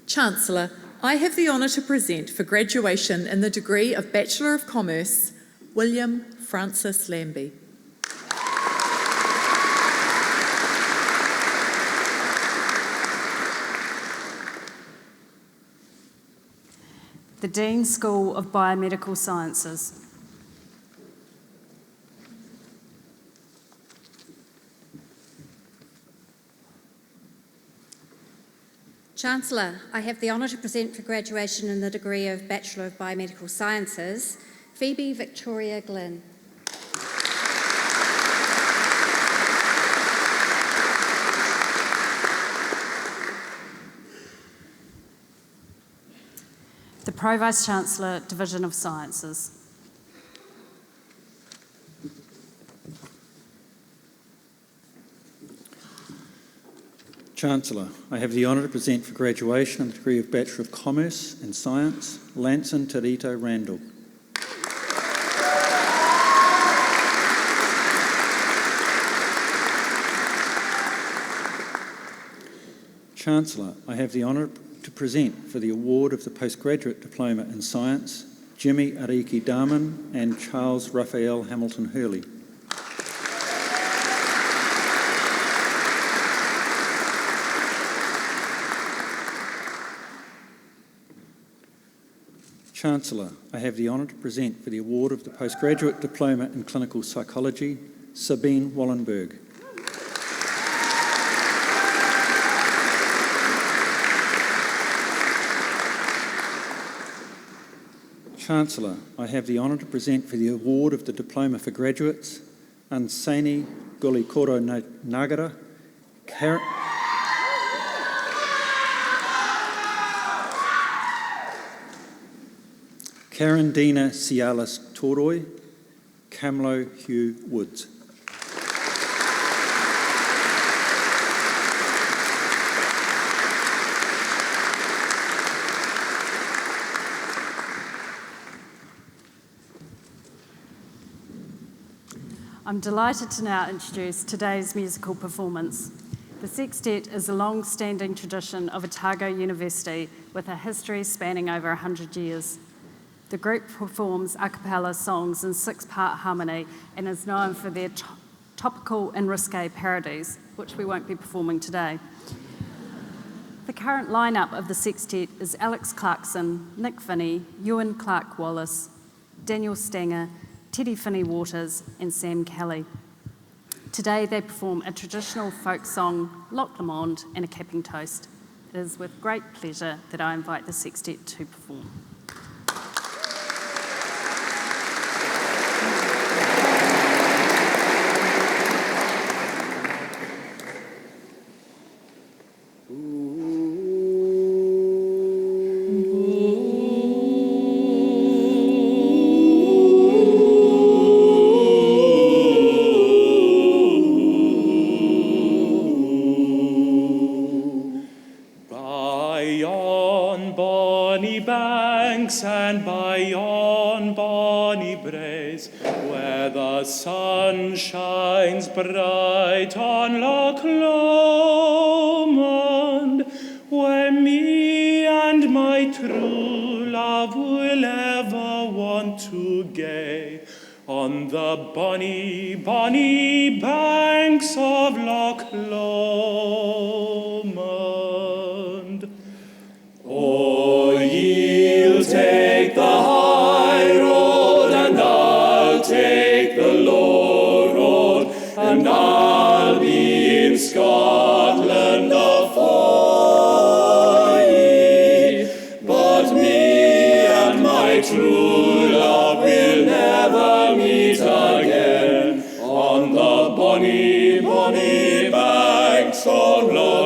Chancellor, I have the honour to present for graduation in the degree of Bachelor of Commerce, William Francis Lambie.
The Dean School of Biomedical Sciences.
Chancellor, I have the honour to present for graduation in the degree of Bachelor of Biomedical Sciences, Phoebe Victoria Glynn.
The Pro-Vice Chancellor, Division of Sciences.
Chancellor, I have the honour to present for graduation in the degree of Bachelor of Commerce and Science, Lanson Tarito Randall. Chancellor, I have the honour to present for the award of the Postgraduate Diploma in Science, Jimmy Ariki Darman and Charles Raphael Hamilton Hurley. Chancellor, I have the honour to present for the award of the Postgraduate Diploma in Clinical Psychology, Sabine Wallenberg. Chancellor, I have the honour to present for the award of the Diploma for Graduates, Ansani Golikoro Nagara, Karen Dina Cialis Toroi, Camlo Hugh Woods.
I'm delighted to now introduce today's musical performance. The sextet is a long-standing tradition of Otago University with a history spanning over 100 years. The group performs a cappella songs in 6-part harmony and is known for their topical and risque parodies, which we won't be performing today. The current lineup of the sextet is Alex Clarkson, Nick Finney, Ewan Clark Wallace, Daniel Stanger, Teddy Finney Waters and Sam Kelly. Today they perform a traditional folk song, Loch Lomond, and a capping toast. It is with great pleasure that I invite the sextet to perform.
And by yon bonny braes, where the sun shines bright on Loch Lomond, where me and my true love will ever want to gae, on the bonny, bonny banks of Loch Lomond. Oh, ye'll take the high road, and I'll take the low road, and I'll be in Scotland afore ye. But me and my true love will never meet again on the bonny, bonny banks of Loch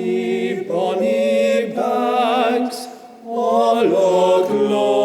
bonny, bonny bags, all aglow.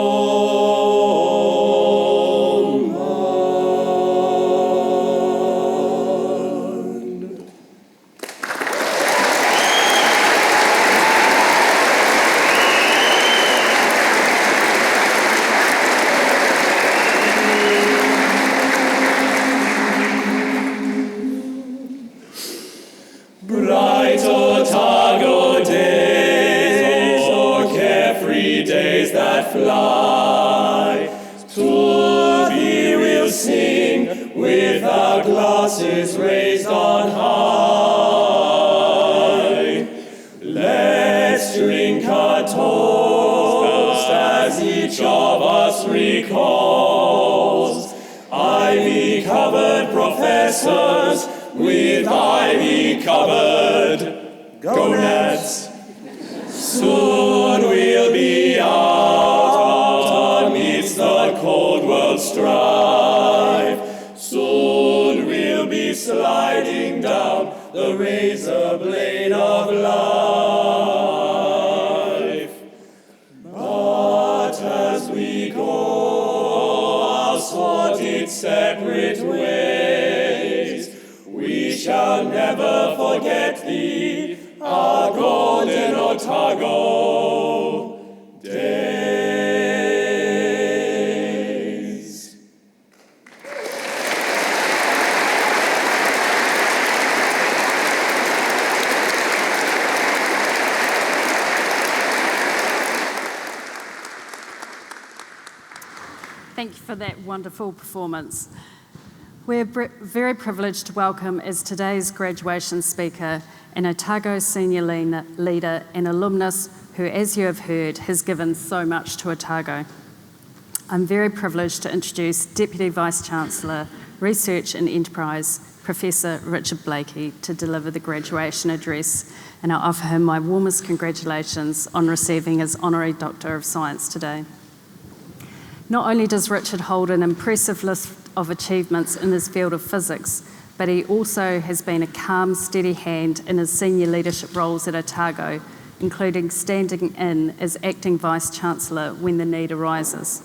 Bright Otago days, oh carefree days that fly, to thee we'll sing with our glasses raised on high. Let's drink a toast as each of us recalls ivy-covered professors with ivy-covered gonads. Soon we'll be out amidst the cold world strife. Soon we'll be sliding down the razor blade of life. But as we go our sorted separate ways, we shall never forget thee, our golden Otago days.
Thank you for that wonderful performance. We're very privileged to welcome as today's graduation speaker an Otago senior leader and alumnus who, as you have heard, has given so much to Otago. I'm very privileged to introduce Deputy Vice-Chancellor, Research and Enterprise, Professor Richard Blakey, to deliver the graduation address, and I offer him my warmest congratulations on receiving his Honorary Doctor of Science today. Not only does Richard hold an impressive list of achievements in his field of physics, but he also has been a calm, steady hand in his senior leadership roles at Otago, including standing in as Acting Vice-Chancellor when the need arises.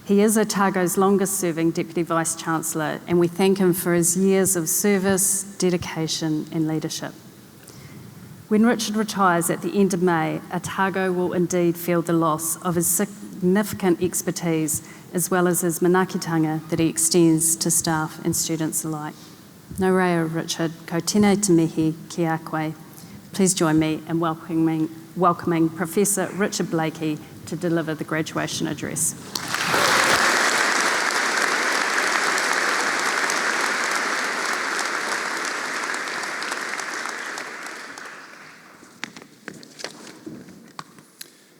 He is Otago's longest-serving Deputy Vice-Chancellor, and we thank him for his years of service, dedication and leadership. When Richard retires at the end of May, Otago will indeed feel the loss of his significant expertise as well as his manaakitanga that he extends to staff and students alike. Nō reira, Richard, ko tēnei te mihi ki a koe. Please join me in welcoming Professor Richard Blakey to deliver the graduation address.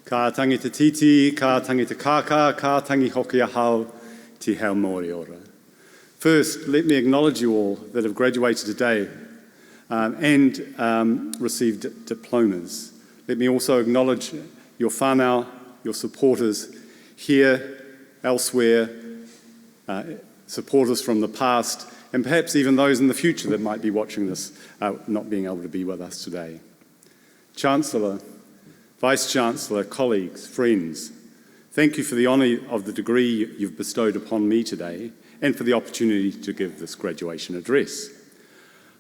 Ka tangi te titi, ka tangi te kaka, ka tangi hoki ahau, te hau mōri ora. First, let me acknowledge you all that have graduated today and received diplomas. Let me also acknowledge your whānau, your supporters here, elsewhere, supporters from the past, and perhaps even those in the future that might be watching this, not being able to be with us today. Chancellor, Vice-Chancellor, colleagues, friends, thank you for the honour of the degree you've bestowed upon me today and for the opportunity to give this graduation address.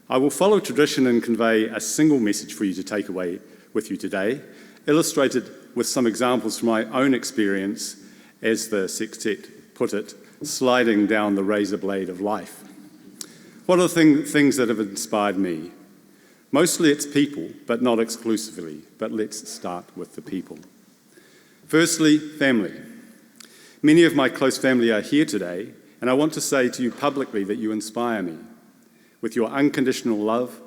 I will follow tradition and convey a single message for you to take away with you today, illustrated with some examples from my own experience, as the sextet put it, sliding down the razor blade of life. What are the things that have inspired me? Mostly it's people, but not exclusively, but let's start with the people. Firstly, family. Many of my close family are here today, and I want to say to you publicly that you inspire me with your unconditional love,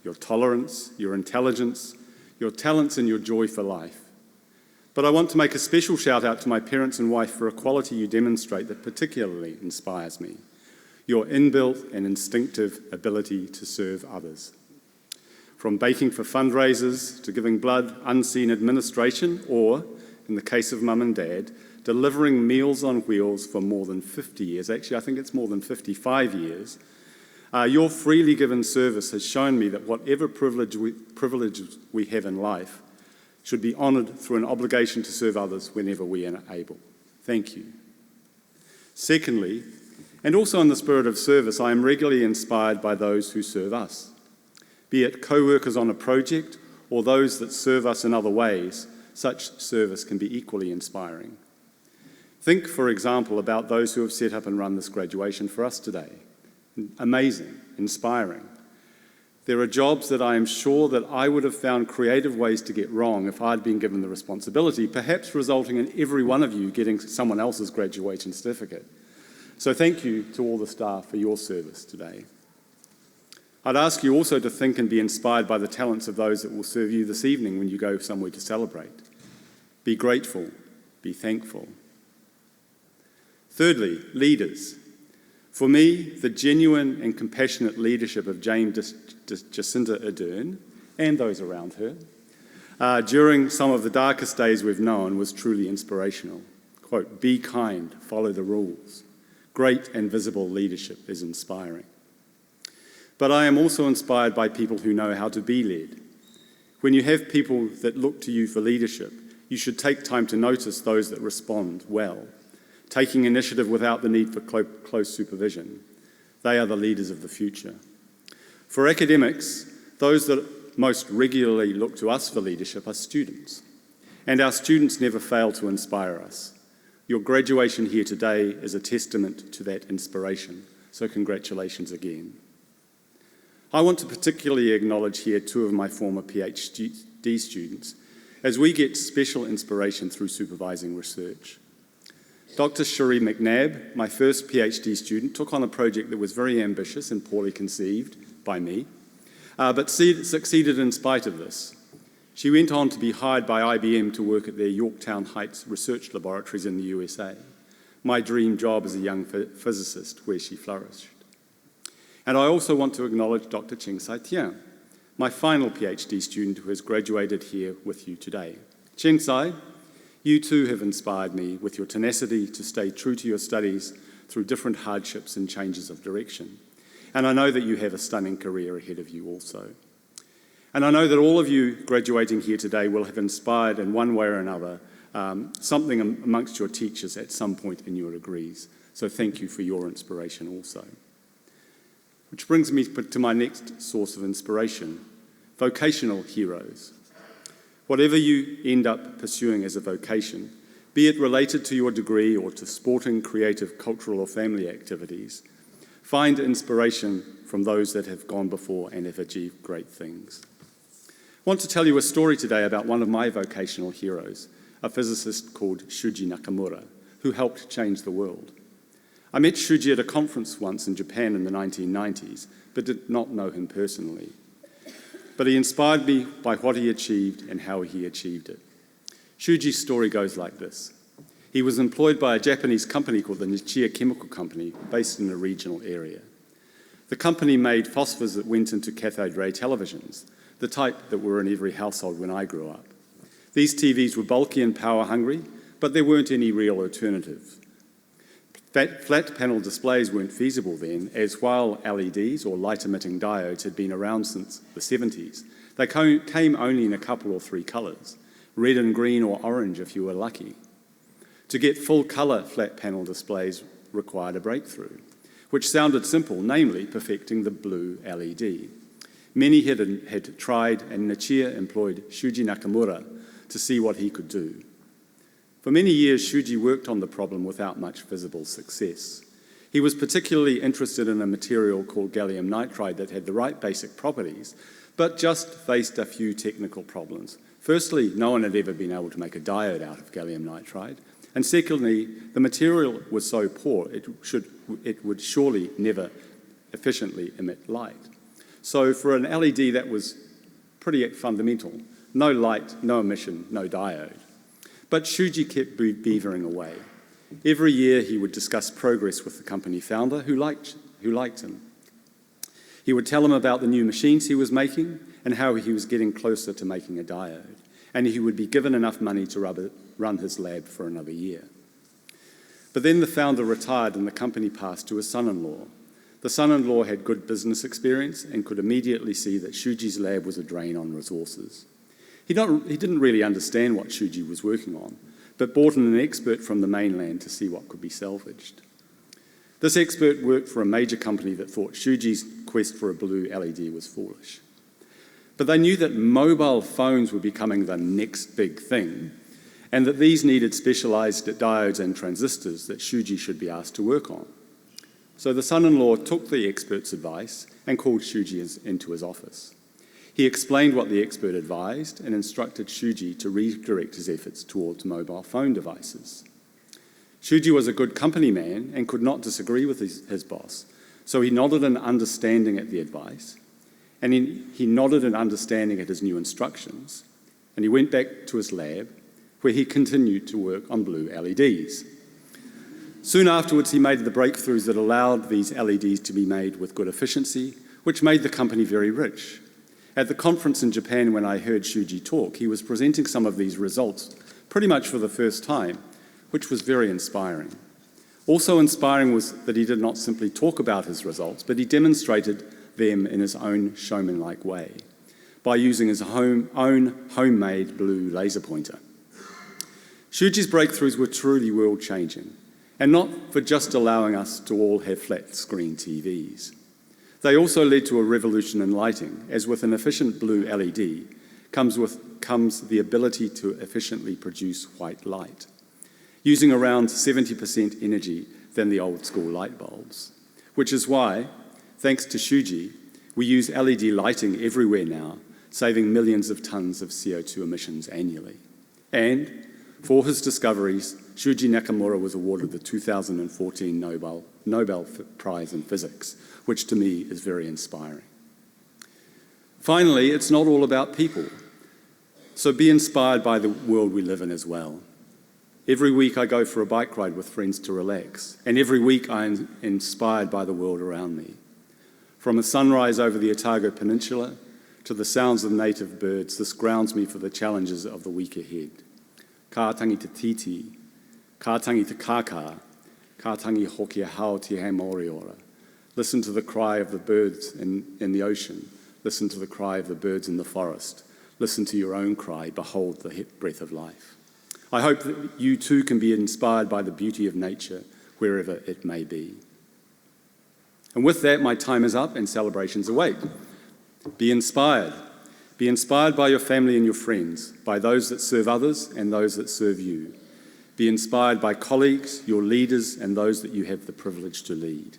your tolerance, your intelligence, your talents and your joy for life. But I want to make a special shout out to my parents and wife for a quality you demonstrate that particularly inspires me, your inbuilt and instinctive ability to serve others. From baking for fundraisers to giving blood, unseen administration, or, in the case of Mum and Dad, delivering Meals on Wheels for more than 50 years. Actually, I think it's more than 55 years. Your freely given service has shown me that whatever privilege we have in life should be honoured through an obligation to serve others whenever we are able. Thank you. Secondly, and also in the spirit of service, I am regularly inspired by those who serve us, be it co-workers on a project or those that serve us in other ways. Such service can be equally inspiring. Think, for example, about those who have set up and run this graduation for us today. Amazing, inspiring. There are jobs that I am sure that I would have found creative ways to get wrong if I'd been given the responsibility, perhaps resulting in every one of you getting someone else's graduation certificate. So thank you to all the staff for your service today. I'd ask you also to think and be inspired by the talents of those that will serve you this evening when you go somewhere to celebrate. Be grateful, be thankful. Thirdly, leaders. For me, the genuine and compassionate leadership of Jacinta Ardern and those around her during some of the darkest days we've known was truly inspirational. Quote, "Be kind, follow the rules. Great and visible leadership is inspiring." But I am also inspired by people who know how to be led. When you have people that look to you for leadership, you should take time to notice those that respond well, taking initiative without the need for close supervision. They are the leaders of the future. For academics, those that most regularly look to us for leadership are students. And our students never fail to inspire us. Your graduation here today is a testament to that inspiration, so congratulations again. I want to particularly acknowledge here two of my former PhD students, as we get special inspiration through supervising research. Dr. Cherie McNabb, my first PhD student, took on a project that was very ambitious and poorly conceived by me, but succeeded in spite of this. She went on to be hired by IBM to work at their Yorktown Heights research laboratories in the USA. My dream job as a young physicist, where she flourished. And I also want to acknowledge Dr. Cheng Sai Tian, my final PhD student who has graduated here with you today. Cheng Sai, you too have inspired me with your tenacity to stay true to your studies through different hardships and changes of direction. And I know that you have a stunning career ahead of you also. And I know that all of you graduating here today will have inspired in one way or another something amongst your teachers at some point in your degrees. So thank you for your inspiration also. Which brings me to my next source of inspiration, vocational heroes. Whatever you end up pursuing as a vocation, be it related to your degree or to sporting, creative, cultural or family activities, find inspiration from those that have gone before and have achieved great things. I want to tell you a story today about one of my vocational heroes, a physicist called Shuji Nakamura, who helped change the world. I met Shuji at a conference once in Japan in the 1990s, but did not know him personally. But he inspired me by what he achieved and how he achieved it. Shuji's story goes like this. He was employed by a Japanese company called the Nichiya Chemical Company, based in a regional area. The company made phosphors that went into cathode ray televisions, the type that were in every household when I grew up. These TVs were bulky and power hungry, but there weren't any real alternatives. Flat panel displays weren't feasible then, as while LEDs, or light-emitting diodes, had been around since the 70s, they came only in a couple or three colours, red and green or orange if you were lucky. To get full-colour flat panel displays required a breakthrough, which sounded simple, namely perfecting the blue LED. Many had tried, and Nichiya employed Shuji Nakamura to see what he could do. For many years, Shuji worked on the problem without much visible success. He was particularly interested in a material called gallium nitride that had the right basic properties, but just faced a few technical problems. Firstly, no one had ever been able to make a diode out of gallium nitride. And secondly, the material was so poor, it would surely never efficiently emit light. So for an LED, that was pretty fundamental. No light, no emission, no diode. But Shuji kept beavering away. Every year he would discuss progress with the company founder, who liked him. He would tell him about the new machines he was making and how he was getting closer to making a diode. And he would be given enough money to run his lab for another year. But then the founder retired and the company passed to his son-in-law. The son-in-law had good business experience and could immediately see that Shuji's lab was a drain on resources. He didn't really understand what Shuji was working on, but brought in an expert from the mainland to see what could be salvaged. This expert worked for a major company that thought Shuji's quest for a blue LED was foolish. But they knew that mobile phones were becoming the next big thing, and that these needed specialised diodes and transistors that Shuji should be asked to work on. So the son-in-law took the expert's advice and called Shuji into his office. He explained what the expert advised and instructed Shuji to redirect his efforts towards mobile phone devices. Shuji was a good company man and could not disagree with his boss, so he nodded in understanding at the advice, and he nodded in understanding at his new instructions, and he went back to his lab, where he continued to work on blue LEDs. Soon afterwards, he made the breakthroughs that allowed these LEDs to be made with good efficiency, which made the company very rich. At the conference in Japan, when I heard Shuji talk, he was presenting some of these results pretty much for the first time, which was very inspiring. Also inspiring was that he did not simply talk about his results, but he demonstrated them in his own showman-like way by using his own homemade blue laser pointer. Shuji's breakthroughs were truly world-changing, and not for just allowing us to all have flat-screen TVs. They also led to a revolution in lighting, as with an efficient blue LED comes the ability to efficiently produce white light, using around 70% energy than the old-school light bulbs, which is why, thanks to Shuji, we use LED lighting everywhere now, saving millions of tons of CO2 emissions annually. And for his discoveries, Shuji Nakamura was awarded the 2014 Nobel Prize in Physics, which to me is very inspiring. Finally, it's not all about people, so be inspired by the world we live in as well. Every week I go for a bike ride with friends to relax, and every week I am inspired by the world around me. From a sunrise over the Otago Peninsula to the sounds of native birds, this grounds me for the challenges of the week ahead. Ka tangi te titi, ka tangi te kaka, ka tangi hoki a hao te he moriora. Listen to the cry of the birds in the ocean. Listen to the cry of the birds in the forest. Listen to your own cry, behold the breath of life. I hope that you too can be inspired by the beauty of nature, wherever it may be. And with that, my time is up and celebrations await. Be inspired. Be inspired by your family and your friends, by those that serve others and those that serve you. Be inspired by colleagues, your leaders, and those that you have the privilege to lead.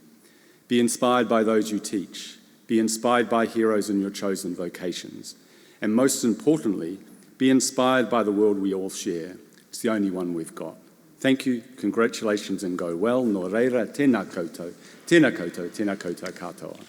Be inspired by those you teach. Be inspired by heroes in your chosen vocations. And most importantly, be inspired by the world we all share. It's the only one we've got. Thank you, congratulations, and go well. Nō reira, tēnā koutou, tēnā koutou, tēnā koutou katoa.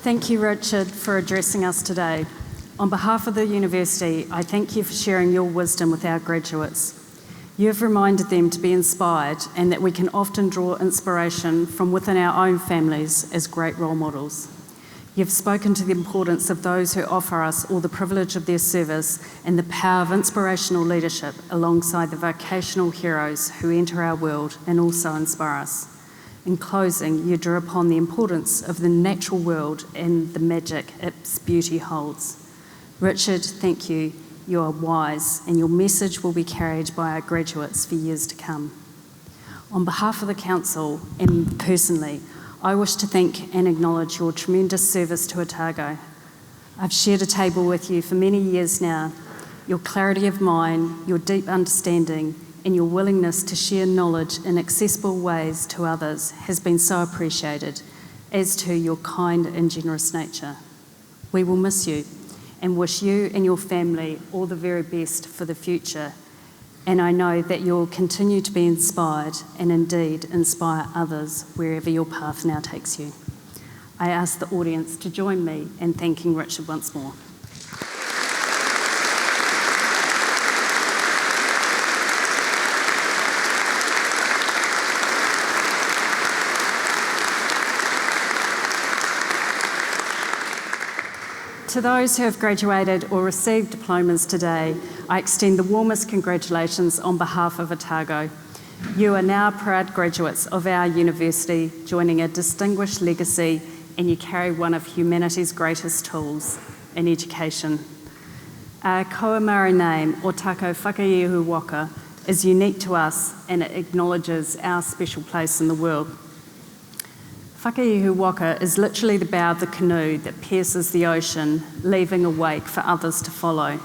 Thank you, Richard, for addressing us today. On behalf of the university, I thank you for sharing your wisdom with our graduates. You have reminded them to be inspired and that we can often draw inspiration from within our own families as great role models. You've spoken to the importance of those who offer us all the privilege of their service and the power of inspirational leadership alongside the vocational heroes who enter our world and also inspire us. In closing, you drew upon the importance of the natural world and the magic its beauty holds. Richard, thank you. You are wise, and your message will be carried by our graduates for years to come. On behalf of the Council, and personally, I wish to thank and acknowledge your tremendous service to Otago. I've shared a table with you for many years now. Your clarity of mind, your deep understanding, and your willingness to share knowledge in accessible ways to others has been so appreciated, as to your kind and generous nature. We will miss you and wish you and your family all the very best for the future. And I know that you'll continue to be inspired and indeed inspire others wherever your path now takes you. I ask the audience to join me in thanking Richard once more. To those who have graduated or received diplomas today, I extend the warmest congratulations on behalf of Otago. You are now proud graduates of our university, joining a distinguished legacy, and you carry one of humanity's greatest tools in education. Our Koamari name, Otago Whakaihu Waka, is unique to us and it acknowledges our special place in the world. Whakaihu Waka is literally the bow of the canoe that pierces the ocean, leaving a wake for others to follow.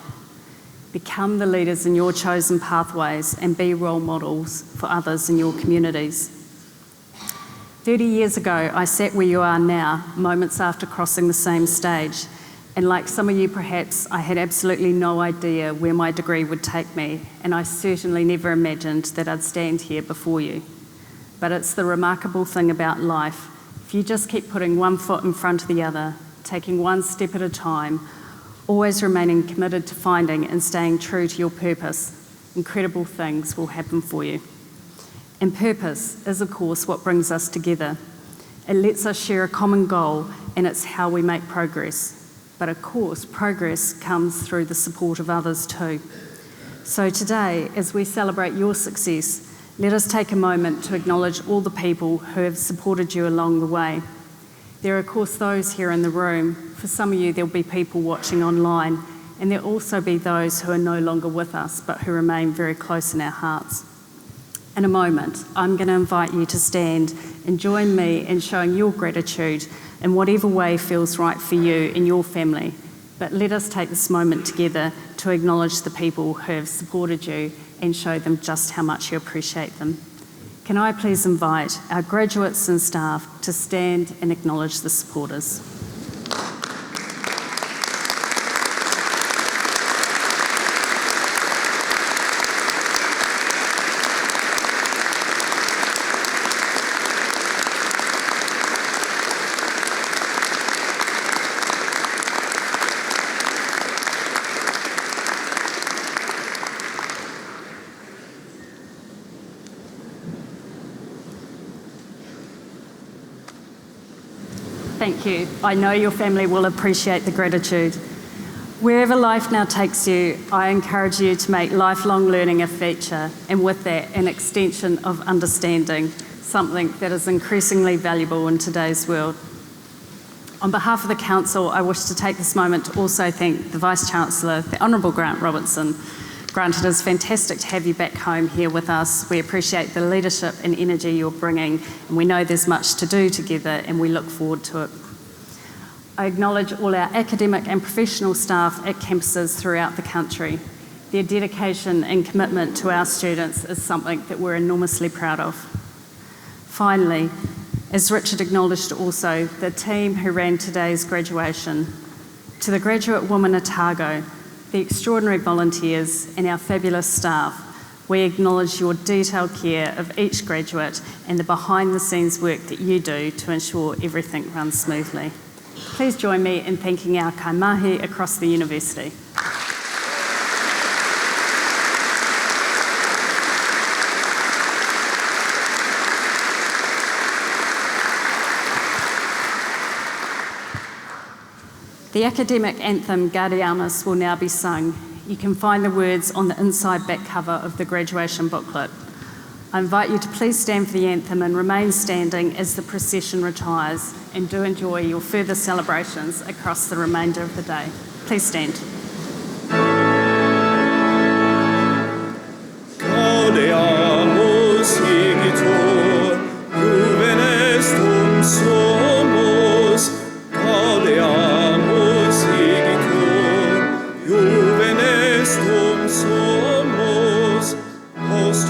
Become the leaders in your chosen pathways and be role models for others in your communities. 30 years ago, I sat where you are now, moments after crossing the same stage, and like some of you perhaps, I had absolutely no idea where my degree would take me, and I certainly never imagined that I'd stand here before you. But it's the remarkable thing about life. If you just keep putting one foot in front of the other, taking one step at a time, always remaining committed to finding and staying true to your purpose, incredible things will happen for you. And purpose is, of course, what brings us together. It lets us share a common goal, and it's how we make progress. But of course, progress comes through the support of others too. So today, as we celebrate your success, let us take a moment to acknowledge all the people who have supported you along the way. There are, of course, those here in the room. For some of you, there'll be people watching online, and there'll also be those who are no longer with us, but who remain very close in our hearts. In a moment, I'm going to invite you to stand and join me in showing your gratitude in whatever way feels right for you and your family. But let us take this moment together to acknowledge the people who have supported you and show them just how much you appreciate them. Can I please invite our graduates and staff to stand and acknowledge the supporters. Thank you. I know your family will appreciate the gratitude. Wherever life now takes you, I encourage you to make lifelong learning a feature, and with that, an extension of understanding, something that is increasingly valuable in today's world. On behalf of the Council, I wish to take this moment to also thank the Vice-Chancellor, the Honourable Grant Robertson. Grant, it is fantastic to have you back home here with us. We appreciate the leadership and energy you're bringing, and we know there's much to do together, and we look forward to it. I acknowledge all our academic and professional staff at campuses throughout the country. Their dedication and commitment to our students is something that we're enormously proud of. Finally, as Richard acknowledged also, the team who ran today's graduation, to the graduate woman Otago, the extraordinary volunteers and our fabulous staff, we acknowledge your detailed care of each graduate and the behind-the-scenes work that you do to ensure everything runs smoothly. Please join me in thanking our kaimahi across the university. The academic anthem Gaudeamus will now be sung. You can find the words on the inside back cover of the graduation booklet. I invite you to please stand for the anthem and remain standing as the procession retires, and do enjoy your further celebrations across the remainder of the day. Please stand.
Gaudeamus igitur, juven estum somos. Gaudeamus igitur, juven estum somos. Post